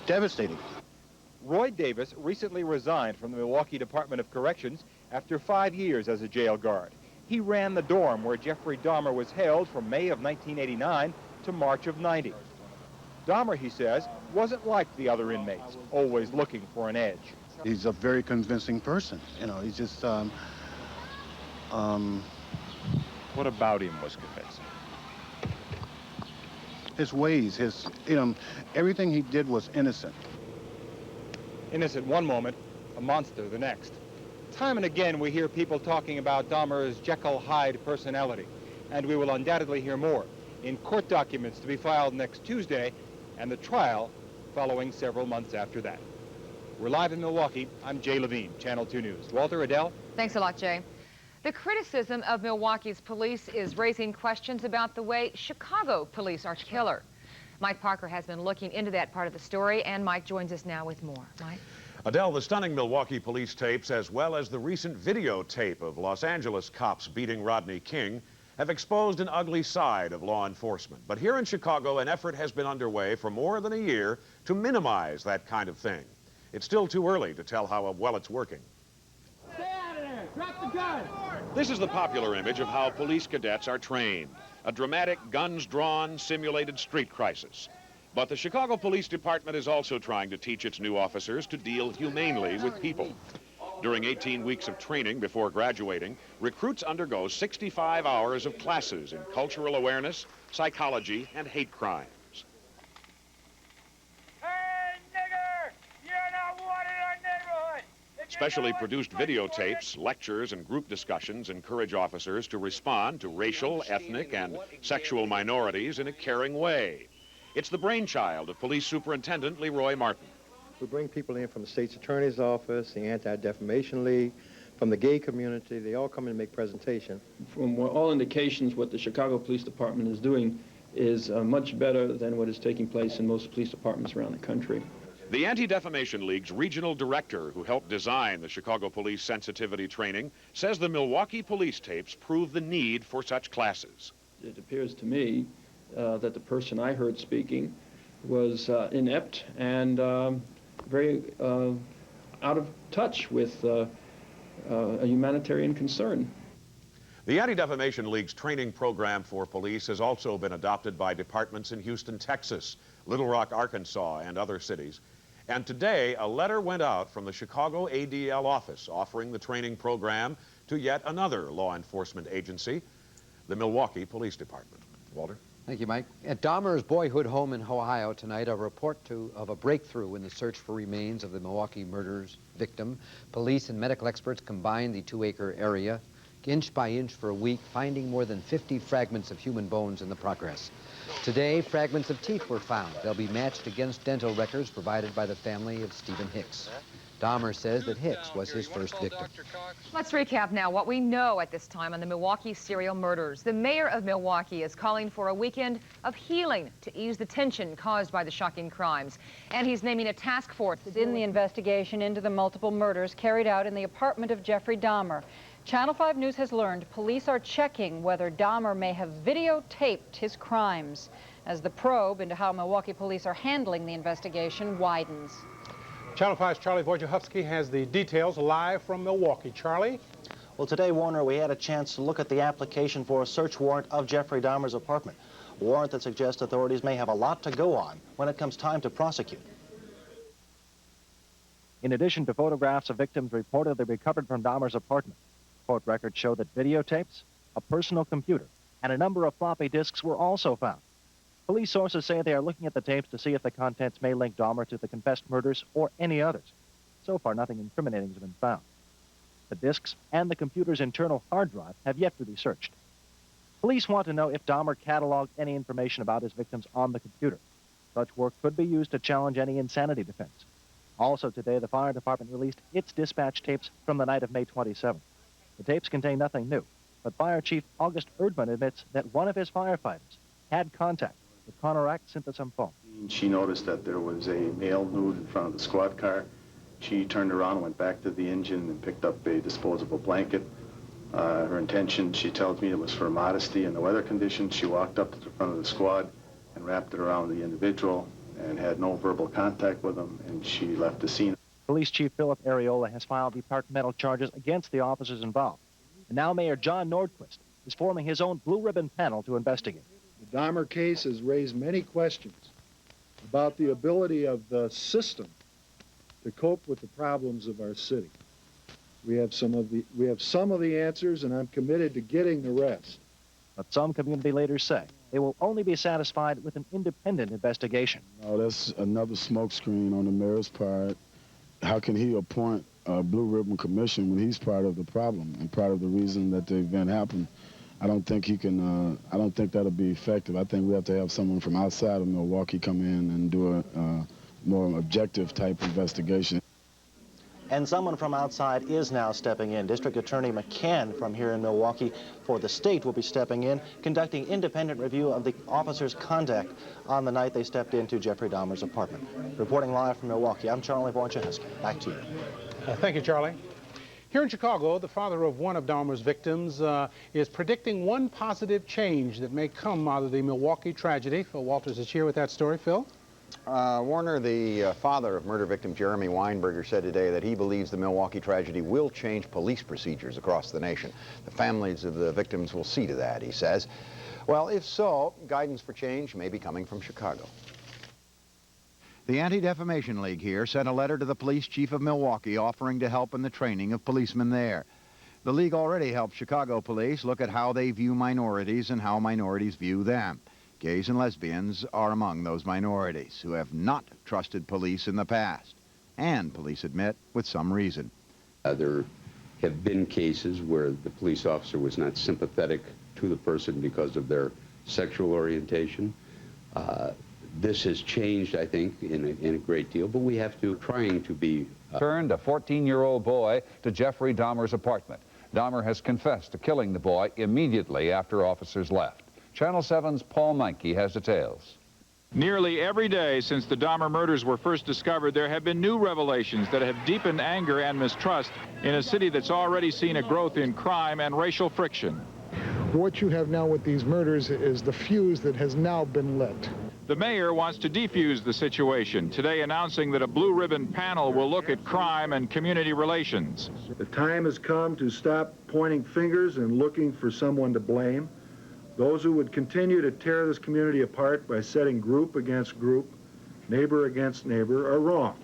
devastating. Roy Davis recently resigned from the Milwaukee Department of Corrections after 5 years as a jail guard. He ran the dorm where Jeffrey Dahmer was held from May of 1989 to March of 90. Dahmer, he says, wasn't like the other inmates, always looking for an edge. He's a very convincing person. You know, he's just, What about him was convincing? His ways, everything he did was innocent. Innocent one moment, a monster the next. Time and again we hear people talking about Dahmer's Jekyll-Hyde personality, and we will undoubtedly hear more in court documents to be filed next Tuesday, and the trial following several months after that. We're live in Milwaukee. I'm Jay Levine, Channel 2 News. Walter, Adele? Thanks a lot, Jay. The criticism of Milwaukee's police is raising questions about the way Chicago police are killer. Mike Parker has been looking into that part of the story, and Mike joins us now with more. Mike? Adele, the stunning Milwaukee police tapes, as well as the recent videotape of Los Angeles cops beating Rodney King, have exposed an ugly side of law enforcement. But here in Chicago, an effort has been underway for more than a year to minimize that kind of thing. It's still too early to tell how well it's working. Stay out of there! Drop the gun! This is the popular image of how police cadets are trained. A dramatic, guns-drawn, simulated street crisis. But the Chicago Police Department is also trying to teach its new officers to deal humanely with people. During 18 weeks of training before graduating, recruits undergo 65 hours of classes in cultural awareness, psychology, and hate crimes. Specially produced videotapes, lectures, and group discussions encourage officers to respond to racial, ethnic, and sexual minorities in a caring way. It's the brainchild of Police Superintendent Leroy Martin. We bring people in from the state's attorney's office, the Anti-Defamation League, from the gay community. They all come in and make presentation. From all indications, what the Chicago Police Department is doing is much better than what is taking place in most police departments around the country. The Anti-Defamation League's regional director, who helped design the Chicago Police sensitivity training, says the Milwaukee police tapes prove the need for such classes. It appears to me that the person I heard speaking was inept and very out of touch with a humanitarian concern. The Anti-Defamation League's training program for police has also been adopted by departments in Houston, Texas, Little Rock, Arkansas, and other cities. And today, a letter went out from the Chicago ADL office offering the training program to yet another law enforcement agency, the Milwaukee Police Department. Walter? Thank you, Mike. At Dahmer's boyhood home in Ohio tonight, a report of a breakthrough in the search for remains of the Milwaukee murder's victim. Police and medical experts combined the 2-acre area, inch by inch for a week, finding more than 50 fragments of human bones in the progress. Today, fragments of teeth were found. They'll be matched against dental records provided by the family of Stephen Hicks. Dahmer says that Hicks was his first victim. Let's recap now what we know at this time on the Milwaukee serial murders. The mayor of Milwaukee is calling for a weekend of healing to ease the tension caused by the shocking crimes. And he's naming a task force in the investigation into the multiple murders carried out in the apartment of Jeffrey Dahmer. Channel 5 News has learned police are checking whether Dahmer may have videotaped his crimes as the probe into how Milwaukee police are handling the investigation widens. Channel 5's Charlie Wojciechowski has the details live from Milwaukee. Charlie? Well, today, Warner, we had a chance to look at the application for a search warrant of Jeffrey Dahmer's apartment. A warrant that suggests authorities may have a lot to go on when it comes time to prosecute. In addition to photographs of victims reportedly recovered from Dahmer's apartment, court records show that videotapes, a personal computer, and a number of floppy disks were also found. Police sources say they are looking at the tapes to see if the contents may link Dahmer to the confessed murders or any others. So far, nothing incriminating has been found. The disks and the computer's internal hard drive have yet to be searched. Police want to know if Dahmer cataloged any information about his victims on the computer. Such work could be used to challenge any insanity defense. Also today, the fire department released its dispatch tapes from the night of May 27th. The tapes contain nothing new, but Fire Chief August Erdman admits that one of his firefighters had contact with Conorak Synthosampone. She noticed that there was a male nude in front of the squad car. She turned around and went back to the engine and picked up a disposable blanket. Her intention, she tells me, it was for modesty in the weather conditions. She walked up to the front of the squad and wrapped it around the individual and had no verbal contact with him, and she left the scene. Police Chief Philip Areola has filed departmental charges against the officers involved. And now Mayor John Nordquist is forming his own blue ribbon panel to investigate. The Dahmer case has raised many questions about the ability of the system to cope with the problems of our city. We have some of the answers, and I'm committed to getting the rest. But some community leaders say they will only be satisfied with an independent investigation. Oh, that's another smokescreen on the mayor's part. How can he appoint a Blue Ribbon Commission when he's part of the problem and part of the reason that the event happened? I don't think he can, I don't think that'll be effective. I think we have to have someone from outside of Milwaukee come in and do a more objective type investigation. And someone from outside is now stepping in. District Attorney McCann from here in Milwaukee for the state will be stepping in, conducting independent review of the officers' conduct on the night they stepped into Jeffrey Dahmer's apartment. Reporting live from Milwaukee, I'm Charlie Wojciechowski. Back to you. Thank you, Charlie. Here in Chicago, the father of one of Dahmer's victims is predicting one positive change that may come out of the Milwaukee tragedy. Phil Walters is here with that story. Phil? Warner, the father of murder victim Jeremy Weinberger, said today that he believes the Milwaukee tragedy will change police procedures across the nation. The families of the victims will see to that, he says. Well, if so, guidance for change may be coming from Chicago. The Anti-Defamation League here sent a letter to the police chief of Milwaukee offering to help in the training of policemen there. The league already helped Chicago police look at how they view minorities and how minorities view them. Gays and lesbians are among those minorities who have not trusted police in the past, and police admit with some reason. There have been cases where the police officer was not sympathetic to the person because of their sexual orientation. This has changed, I think, in a great deal, but we have to trying to be... Turned a 14-year-old boy to Jeffrey Dahmer's apartment. Dahmer has confessed to killing the boy immediately after officers left. Channel 7's Paul Meinke has details. Nearly every day since the Dahmer murders were first discovered, there have been new revelations that have deepened anger and mistrust in a city that's already seen a growth in crime and racial friction. What you have now with these murders is the fuse that has now been lit. The mayor wants to defuse the situation, today announcing that a blue ribbon panel will look at crime and community relations. The time has come to stop pointing fingers and looking for someone to blame. Those who would continue to tear this community apart by setting group against group, neighbor against neighbor, are wrong.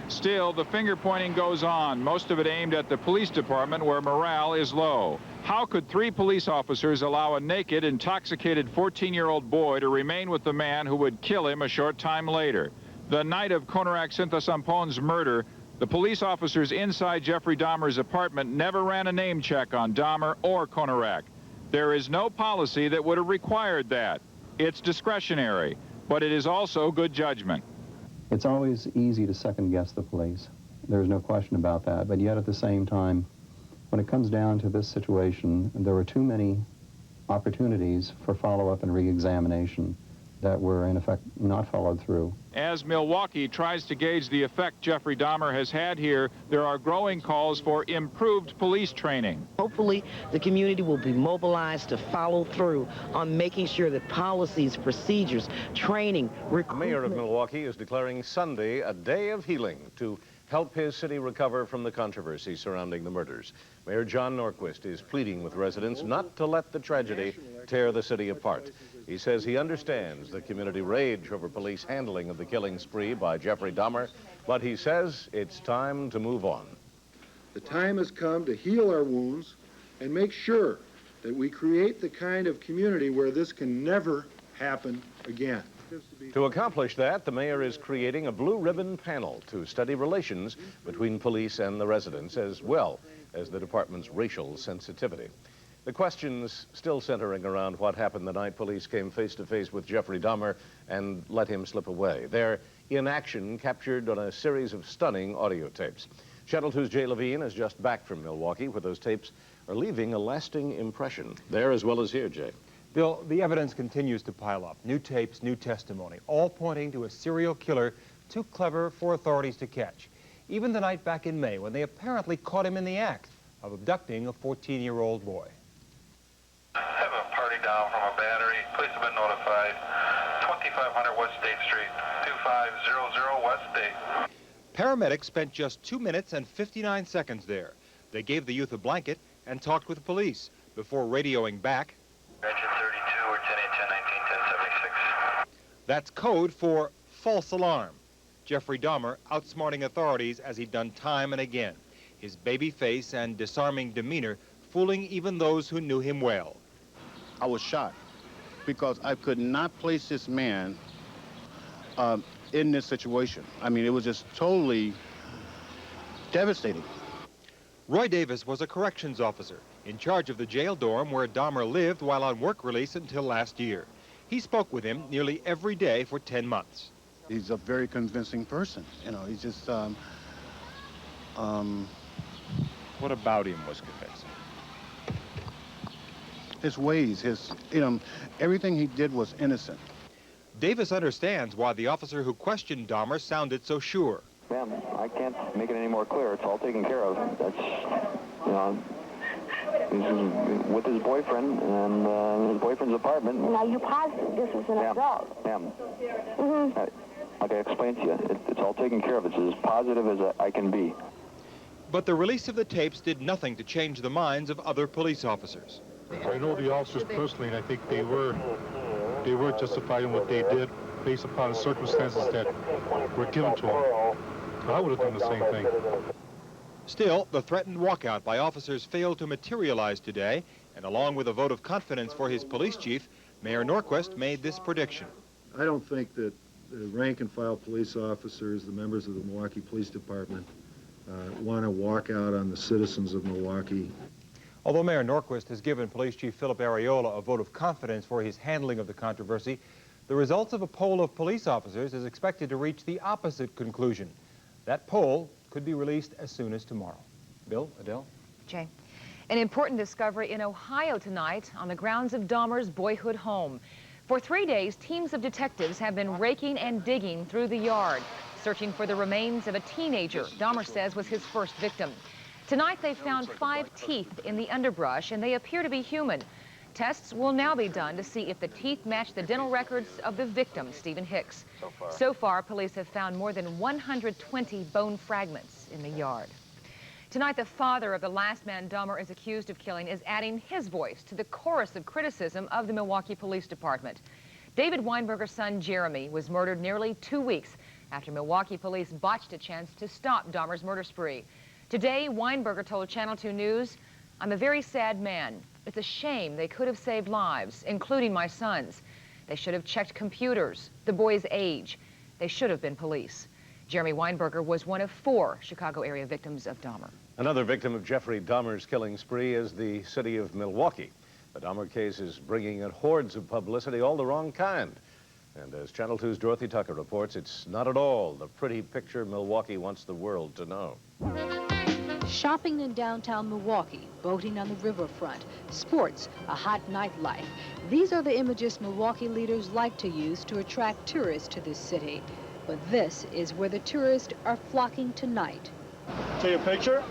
Still, the finger-pointing goes on, most of it aimed at the police department where morale is low. How could 3 police officers allow a naked, intoxicated 14-year-old boy to remain with the man who would kill him a short time later? The night of Conorak Synthosampone's murder, the police officers inside Jeffrey Dahmer's apartment never ran a name check on Dahmer or Conorak. There is no policy that would have required that. It's discretionary, but it is also good judgment. It's always easy to second-guess the police. There's no question about that. But yet at the same time, when it comes down to this situation, there were too many opportunities for follow-up and re-examination that were, in effect, not followed through. As Milwaukee tries to gauge the effect Jeffrey Dahmer has had here, there are growing calls for improved police training. Hopefully, the community will be mobilized to follow through on making sure that policies, procedures, training, recruitment... The mayor of Milwaukee is declaring Sunday a day of healing to help his city recover from the controversy surrounding the murders. Mayor John Norquist is pleading with residents not to let the tragedy tear the city apart. He says he understands the community rage over police handling of the killing spree by Jeffrey Dahmer, but he says it's time to move on. The time has come to heal our wounds and make sure that we create the kind of community where this can never happen again. To accomplish that, the mayor is creating a blue ribbon panel to study relations between police and the residents, as well as the department's racial sensitivity. The questions still centering around what happened the night police came face-to-face with Jeffrey Dahmer and let him slip away. They're in action, captured on a series of stunning audio tapes. Channel 2's Jay Levine is just back from Milwaukee, where those tapes are leaving a lasting impression. There as well as here, Jay. Bill, the evidence continues to pile up. New tapes, new testimony, all pointing to a serial killer too clever for authorities to catch. Even the night back in May, when they apparently caught him in the act of abducting a 14-year-old boy. I have a party down from a battery. Police have been notified. 2500 West State Street, 2500 West State. Paramedics spent just 2 minutes and 59 seconds there. They gave the youth a blanket and talked with the police before radioing back. Engine 32 or 10/8/10/19 1076. That's code for false alarm. Jeffrey Dahmer outsmarting authorities as he'd done time and again. His baby face and disarming demeanor fooling even those who knew him well. I was shocked because I could not place this man in this situation. I mean, it was just totally devastating. Roy Davis was a corrections officer in charge of the jail dorm where Dahmer lived while on work release until last year. He spoke with him nearly every day for 10 months. He's a very convincing person. You know, he's just, What about him was convincing? His ways, everything he did was innocent. Davis understands why the officer who questioned Dahmer sounded so sure. Ma'am, I can't make it any more clear. It's all taken care of. That's, you know, he's with his boyfriend and his boyfriend's apartment. Now, you positive this is an adult? Ma'am, like I explained to you, it's all taken care of. It's as positive as I can be. But the release of the tapes did nothing to change the minds of other police officers. I know the officers personally, and I think they were justified in what they did based upon the circumstances that were given to them. I would have done the same thing. Still, the threatened walkout by officers failed to materialize today, and along with a vote of confidence for his police chief, Mayor Norquist made this prediction. I don't think that the rank-and-file police officers, the members of the Milwaukee Police Department, want to walk out on the citizens of Milwaukee. Although Mayor Norquist has given Police Chief Philip Areola a vote of confidence for his handling of the controversy, the results of a poll of police officers is expected to reach the opposite conclusion. That poll could be released as soon as tomorrow. Bill, Adele? Jay. An important discovery in Ohio tonight on the grounds of Dahmer's boyhood home. For 3 days, teams of detectives have been raking and digging through the yard, searching for the remains of a teenager Dahmer says was his first victim. Tonight, they found 5 teeth in the underbrush, and they appear to be human. Tests will now be done to see if the teeth match the dental records of the victim, Stephen Hicks. So far, police have found more than 120 bone fragments in the yard. Tonight, the father of the last man Dahmer is accused of killing is adding his voice to the chorus of criticism of the Milwaukee Police Department. David Weinberger's son, Jeremy, was murdered nearly 2 weeks after Milwaukee police botched a chance to stop Dahmer's murder spree. Today, Weinberger told Channel 2 News, "I'm a very sad man. It's a shame they could have saved lives, including my son's. They should have checked computers, the boy's age. They should have been police." Jeremy Weinberger was one of 4 Chicago area victims of Dahmer. Another victim of Jeffrey Dahmer's killing spree is the city of Milwaukee. The Dahmer case is bringing in hordes of publicity, all the wrong kind. And as Channel 2's Dorothy Tucker reports, it's not at all the pretty picture Milwaukee wants the world to know. Shopping in downtown Milwaukee, boating on the riverfront, sports, a hot nightlife. These are the images Milwaukee leaders like to use to attract tourists to this city. But this is where the tourists are flocking tonight. Take a picture?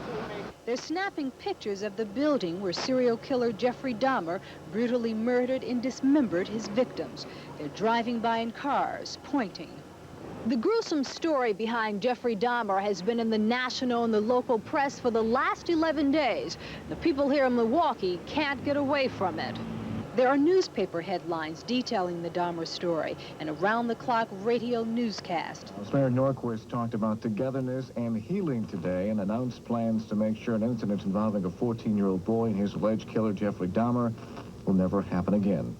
They're snapping pictures of the building where serial killer Jeffrey Dahmer brutally murdered and dismembered his victims. They're driving by in cars, pointing. The gruesome story behind Jeffrey Dahmer has been in the national and the local press for the last 11 days. The people here in Milwaukee can't get away from it. There are newspaper headlines detailing the Dahmer story and around-the-clock radio newscast. Mayor Norquist talked about togetherness and healing today and announced plans to make sure an incident involving a 14-year-old boy and his alleged killer, Jeffrey Dahmer, will never happen again.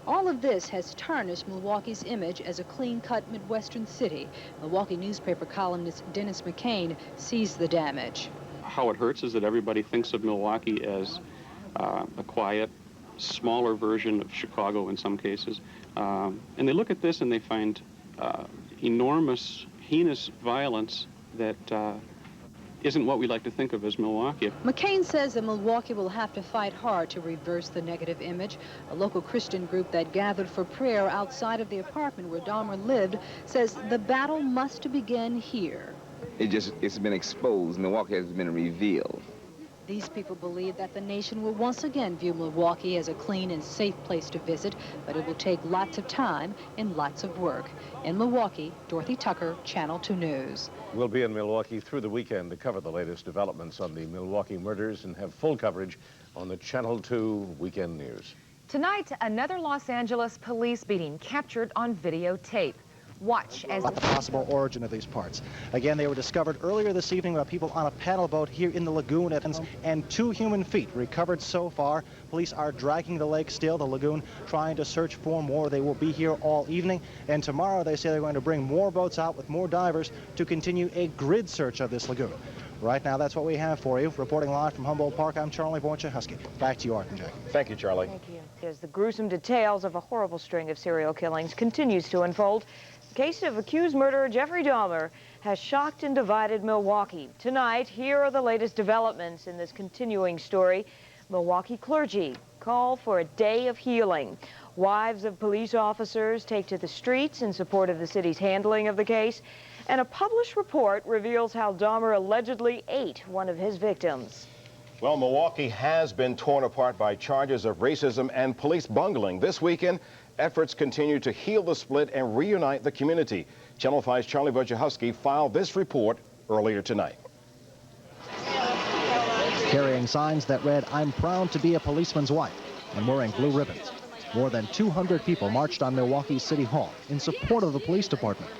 All of this has tarnished Milwaukee's image as a clean-cut Midwestern city. Milwaukee newspaper columnist Dennis McCain sees the damage. How it hurts is that everybody thinks of Milwaukee as a quiet, smaller version of Chicago in some cases. And they look at this and they find enormous, heinous violence that isn't what we like to think of as Milwaukee. McCain says that Milwaukee will have to fight hard to reverse the negative image. A local Christian group that gathered for prayer outside of the apartment where Dahmer lived says the battle must begin here. It's been exposed. Milwaukee has been revealed. These people believe that the nation will once again view Milwaukee as a clean and safe place to visit, but it will take lots of time and lots of work. In Milwaukee, Dorothy Tucker, Channel 2 News. We'll be in Milwaukee through the weekend to cover the latest developments on the Milwaukee murders and have full coverage on the Channel 2 Weekend News. Tonight, another Los Angeles police beating captured on videotape. Watch as the possible origin of these parts. Again, they were discovered earlier this evening by people on a paddle boat here in the lagoon, and 2 human feet recovered so far. Police are dragging the lake still, the lagoon, trying to search for more. They will be here all evening, and tomorrow they say they're going to bring more boats out with more divers to continue a grid search of this lagoon. Right now, that's what we have for you. Reporting live from Humboldt Park, I'm Charlie Wojciechowski. Back to you, Art and Jackie. Thank you, Charlie. Thank you. As the gruesome details of a horrible string of serial killings continues to unfold, the case of accused murderer Jeffrey Dahmer has shocked and divided Milwaukee. Tonight, here are the latest developments in this continuing story. Milwaukee clergy call for a day of healing. Wives of police officers take to the streets in support of the city's handling of the case. And a published report reveals how Dahmer allegedly ate one of his victims. Well, Milwaukee has been torn apart by charges of racism and police bungling. This weekend, efforts continue to heal the split and reunite the community. Channel 5's Charlie Wojciechowski filed this report earlier tonight. Carrying signs that read, "I'm proud to be a policeman's wife," and wearing blue ribbons. More than 200 people marched on Milwaukee City Hall in support of the police department.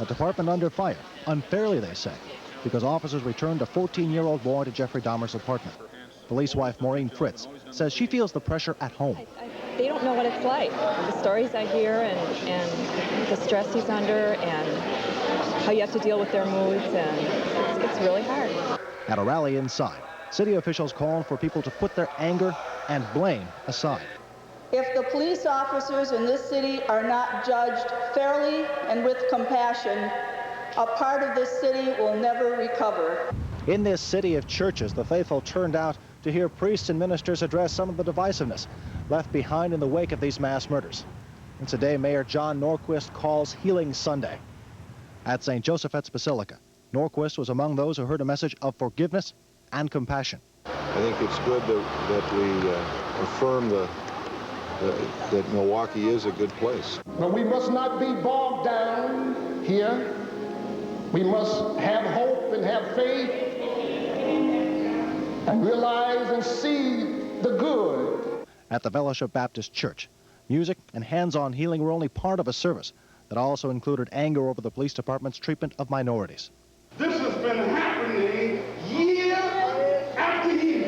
A department under fire, unfairly they say, because officers returned a 14-year-old boy to Jeffrey Dahmer's apartment. Police wife Maureen Fritz says she feels the pressure at home. They don't know what it's like. The stories I hear and the stress he's under and how you have to deal with their moods, and it's really hard. At a rally inside, city officials called for people to put their anger and blame aside. If the police officers in this city are not judged fairly and with compassion, a part of this city will never recover. In this city of churches, the faithful turned out to hear priests and ministers address some of the divisiveness left behind in the wake of these mass murders. It's a day Mayor John Norquist calls Healing Sunday. At St. Joseph's Basilica, Norquist was among those who heard a message of forgiveness and compassion. I think it's good that we affirm that Milwaukee is a good place. But we must not be bogged down here. We must have hope and have faith and realize and see the good. At the Fellowship Baptist Church, music and hands-on healing were only part of a service that also included anger over the police department's treatment of minorities. This has been happening year after year.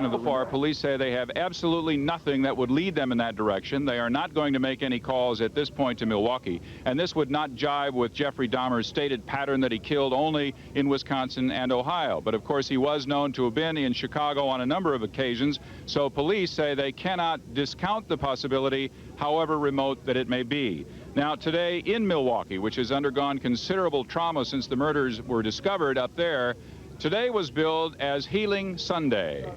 Of the FAR, police say they have absolutely nothing that would lead them in that direction. They are not going to make any calls at this point to Milwaukee, and this would not jibe with Jeffrey Dahmer's stated pattern that he killed only in Wisconsin and Ohio. But of course, he was known to have been in Chicago on a number of occasions, so police say they cannot discount the possibility, however remote that it may be. Now, today in Milwaukee, which has undergone considerable trauma since the murders were discovered up there, today was billed as Healing Sunday.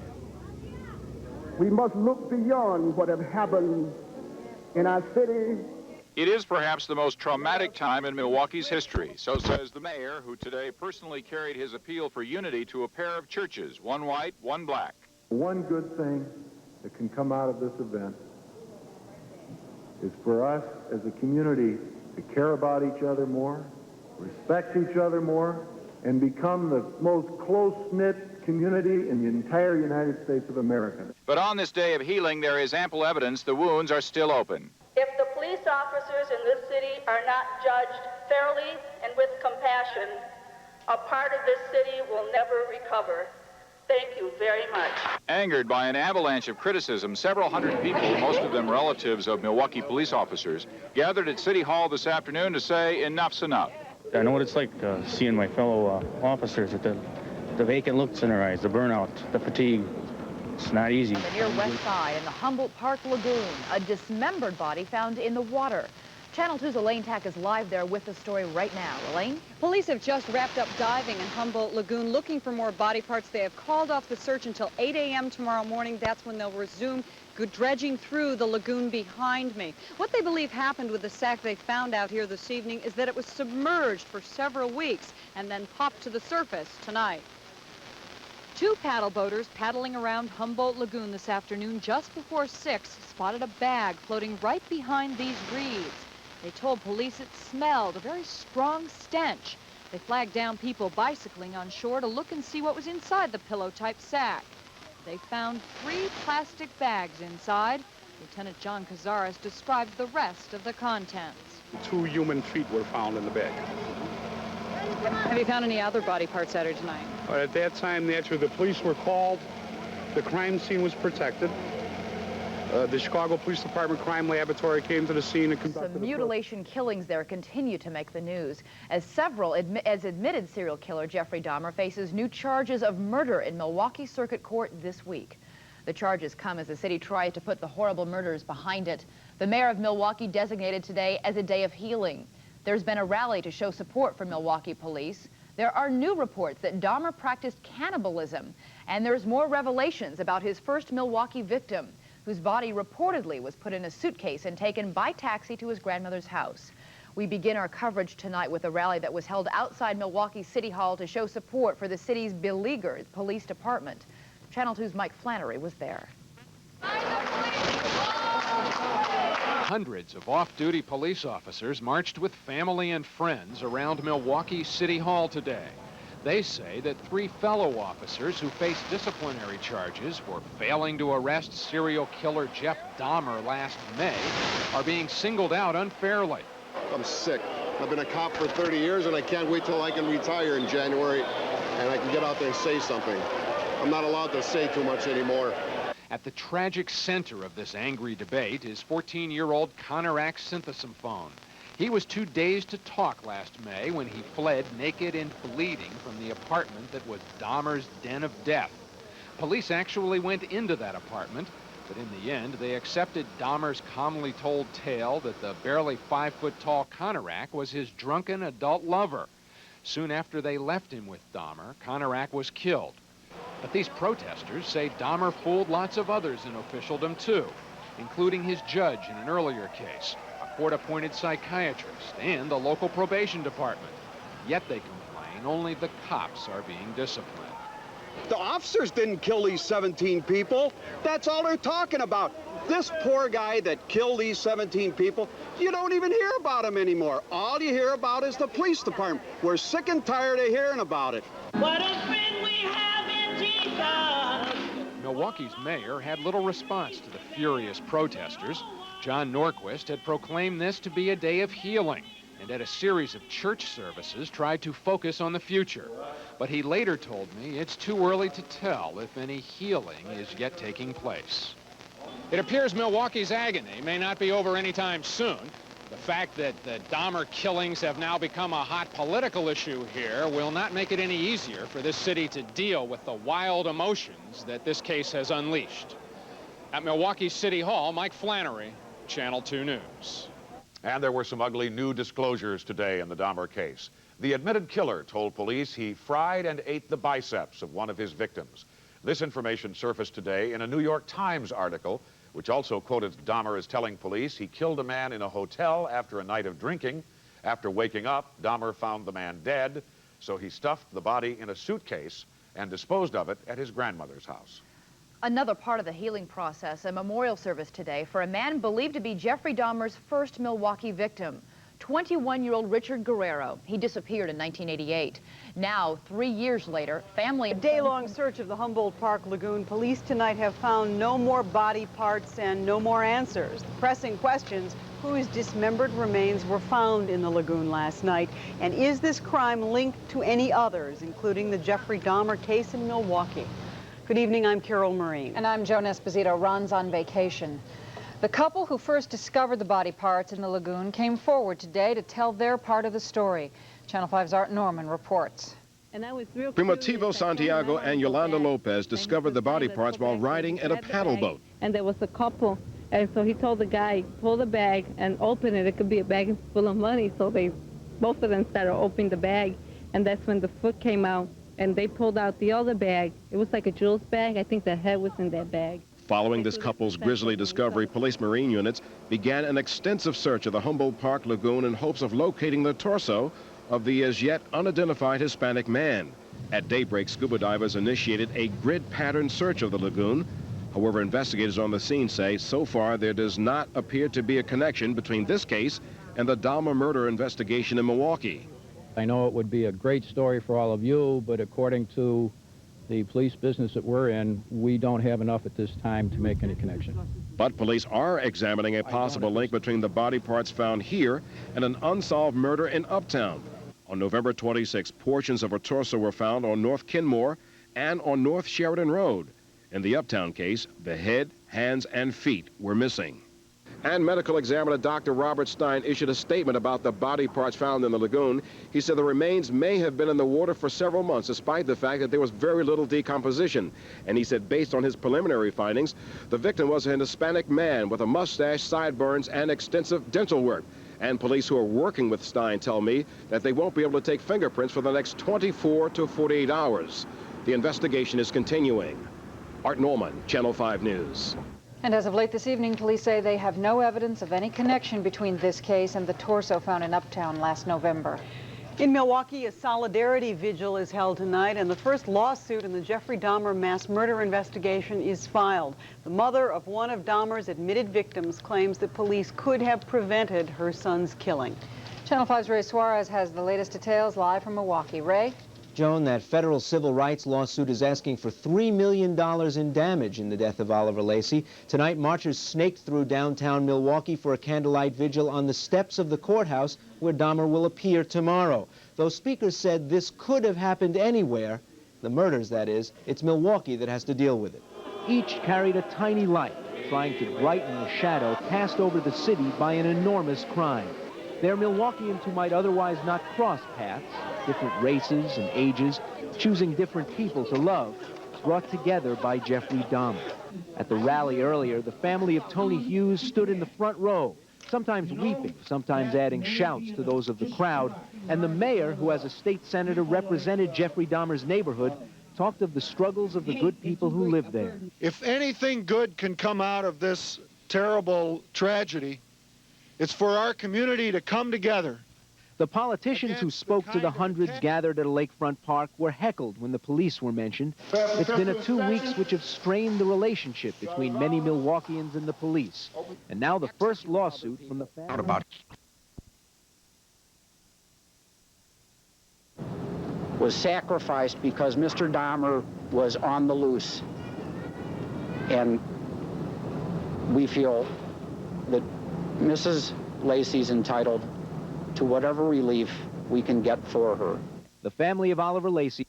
We must look beyond what have happened in our city. It is perhaps the most traumatic time in Milwaukee's history, so says the mayor, who today personally carried his appeal for unity to a pair of churches, one white, one black. One good thing that can come out of this event is for us as a community to care about each other more, respect each other more, and become the most close-knit community in the entire United States of America. But on this day of healing, there is ample evidence the wounds are still open. If the police officers in this city are not judged fairly and with compassion, a part of this city will never recover. Thank you very much. Angered by an avalanche of criticism, several hundred people, most of them relatives of Milwaukee police officers, gathered at City Hall this afternoon to say enough's enough. I know what it's like seeing my fellow officers with the vacant looks in their eyes, the burnout, the fatigue. It's not easy. The near West Side in the Humboldt Park Lagoon, a dismembered body found in the water. Channel 2's Elaine Tack is live there with the story right now. Elaine? Police have just wrapped up diving in Humboldt Lagoon looking for more body parts. They have called off the search until 8 a.m. tomorrow morning. That's when they'll resume dredging through the lagoon behind me. What they believe happened with the sack they found out here this evening is that it was submerged for several weeks and then popped to the surface tonight. Two paddle boaters paddling around Humboldt Lagoon this afternoon just before 6 spotted a bag floating right behind these reeds. They told police it smelled a very strong stench. They flagged down people bicycling on shore to look and see what was inside the pillow-type sack. They found 3 plastic bags inside. Lieutenant John Cazares described the rest of the contents. 2 human feet were found in the bag. Have you found any other body parts out here tonight? At that time, naturally, the police were called. The crime scene was protected. The Chicago Police Department Crime Laboratory came to the scene and conducted Some mutilation killings there continue to make the news, as admitted serial killer Jeffrey Dahmer faces new charges of murder in Milwaukee Circuit Court this week. The charges come as the city tries to put the horrible murders behind it. The mayor of Milwaukee designated today as a day of healing. There's been a rally to show support for Milwaukee police. There are new reports that Dahmer practiced cannibalism, and there's more revelations about his first Milwaukee victim, whose body reportedly was put in a suitcase and taken by taxi to his grandmother's house. We begin our coverage tonight with a rally that was held outside Milwaukee City Hall to show support for the city's beleaguered police department. Channel 2's Mike Flannery was there. Hundreds of off-duty police officers marched with family and friends around Milwaukee City Hall today. They say that 3 fellow officers who face disciplinary charges for failing to arrest serial killer Jeff Dahmer last May are being singled out unfairly. I'm sick. I've been a cop for 30 years, and I can't wait till I can retire in January and I can get out there and say something. I'm not allowed to say too much anymore. At the tragic center of this angry debate is 14-year-old Connor Synthesymphone. He was too dazed to talk last May when he fled naked and bleeding from the apartment that was Dahmer's den of death. Police actually went into that apartment, but in the end, they accepted Dahmer's calmly told tale that the barely 5-foot-tall Conorak was his drunken adult lover. Soon after they left him with Dahmer, Conorak was killed. But these protesters say Dahmer fooled lots of others in officialdom, too, including his judge in an earlier case, a court-appointed psychiatrist, and the local probation department. Yet they complain only the cops are being disciplined. The officers didn't kill these 17 people. That's all they're talking about. This poor guy that killed these 17 people, you don't even hear about him anymore. All you hear about is the police department. We're sick and tired of hearing about it. What a friend we have in Jesus. Milwaukee's mayor had little response to the furious protesters. John Norquist had proclaimed this to be a day of healing, and at a series of church services tried to focus on the future. But he later told me it's too early to tell if any healing is yet taking place. It appears Milwaukee's agony may not be over anytime soon. The fact that the Dahmer killings have now become a hot political issue here will not make it any easier for this city to deal with the wild emotions that this case has unleashed. At Milwaukee City Hall, Mike Flannery, Channel 2 News. And there were some ugly new disclosures today in the Dahmer case. The admitted killer told police he fried and ate the biceps of one of his victims. This information surfaced today in a New York Times article, which also quoted Dahmer as telling police he killed a man in a hotel after a night of drinking. After waking up, Dahmer found the man dead, so he stuffed the body in a suitcase and disposed of it at his grandmother's house. Another part of the healing process, a memorial service today for a man believed to be Jeffrey Dahmer's first Milwaukee victim, 21-year-old Richard Guerrero. He disappeared in 1988. Now, 3 years later, family... A day-long search of the Humboldt Park Lagoon. Police tonight have found no more body parts and no more answers. The pressing questions: whose dismembered remains were found in the lagoon last night? And is this crime linked to any others, including the Jeffrey Dahmer case in Milwaukee? Good evening, I'm Carol Marine. And I'm Joan Esposito. Ron's on vacation. The couple who first discovered the body parts in the lagoon came forward today to tell their part of the story. Channel 5's Art Norman reports. Primitivo Santiago and Yolanda Lopez discovered the body parts while riding in a paddle boat. And there was a couple, and so he told the guy, pull the bag and open it. It could be a bag full of money. So both of them started opening the bag, and that's when the foot came out. And they pulled out the other bag. It was like a jewels bag. I think the head was in that bag. Following this couple's grisly discovery, police marine units began an extensive search of the Humboldt Park Lagoon in hopes of locating the torso of the as yet unidentified Hispanic man. At daybreak, scuba divers initiated a grid pattern search of the lagoon. However, investigators on the scene say so far there does not appear to be a connection between this case and the Dahmer murder investigation in Milwaukee. I know it would be a great story for all of you, but according to the police business that we're in, we don't have enough at this time to make any connection. But police are examining a possible link between the body parts found here and an unsolved murder in Uptown. On November 26, portions of a torso were found on North Kenmore and on North Sheridan Road. In the Uptown case, the head, hands, and feet were missing. And medical examiner Dr. Robert Stein issued a statement about the body parts found in the lagoon. He said the remains may have been in the water for several months, despite the fact that there was very little decomposition. And he said based on his preliminary findings, the victim was an Hispanic man with a mustache, sideburns, and extensive dental work. And police who are working with Stein tell me that they won't be able to take fingerprints for the next 24 to 48 hours. The investigation is continuing. Art Norman, Channel 5 News. And as of late this evening, police say they have no evidence of any connection between this case and the torso found in Uptown last November. In Milwaukee, a solidarity vigil is held tonight, and the first lawsuit in the Jeffrey Dahmer mass murder investigation is filed. The mother of one of Dahmer's admitted victims claims that police could have prevented her son's killing. Channel 5's Ray Suarez has the latest details live from Milwaukee. Ray? Joan, that federal civil rights lawsuit is asking for $3 million in damage in the death of Oliver Lacey. Tonight, marchers snaked through downtown Milwaukee for a candlelight vigil on the steps of the courthouse where Dahmer will appear tomorrow. Those speakers said this could have happened anywhere. The murders, that is. It's Milwaukee that has to deal with it. Each carried a tiny light, trying to brighten the shadow cast over the city by an enormous crime. They're Milwaukeeans who might otherwise not cross paths, different races and ages, choosing different people to love, brought together by Jeffrey Dahmer. At the rally earlier, the family of Tony Hughes stood in the front row, sometimes weeping, sometimes adding shouts to those of the crowd, and the mayor, who as a state senator represented Jeffrey Dahmer's neighborhood, talked of the struggles of the good people who live there. If anything good can come out of this terrible tragedy, it's for our community to come together. The politicians who spoke to the hundreds gathered at a lakefront park were heckled when the police were mentioned. It's been a 2 weeks which have strained the relationship between many Milwaukeeans and the police. And now the first lawsuit from the family. Was sacrificed because Mr. Dahmer was on the loose. And we feel that Mrs. Lacey's entitled to whatever relief we can get for her. The family of Oliver Lacey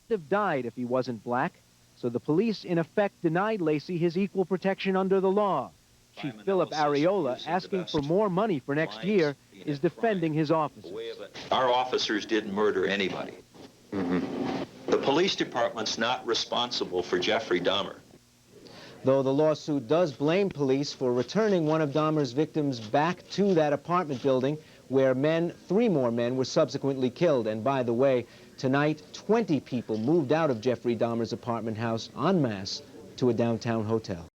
would have died if he wasn't black, so the police in effect denied Lacey his equal protection under the law. Chief Philip Areola, asking for more money for next year, is defending his officers. Our officers didn't murder anybody. The police department's not responsible for Jeffrey Dahmer. Though the lawsuit does blame police for returning one of Dahmer's victims back to that apartment building where 3 more men were subsequently killed. And by the way, tonight, 20 people moved out of Jeffrey Dahmer's apartment house en masse to a downtown hotel.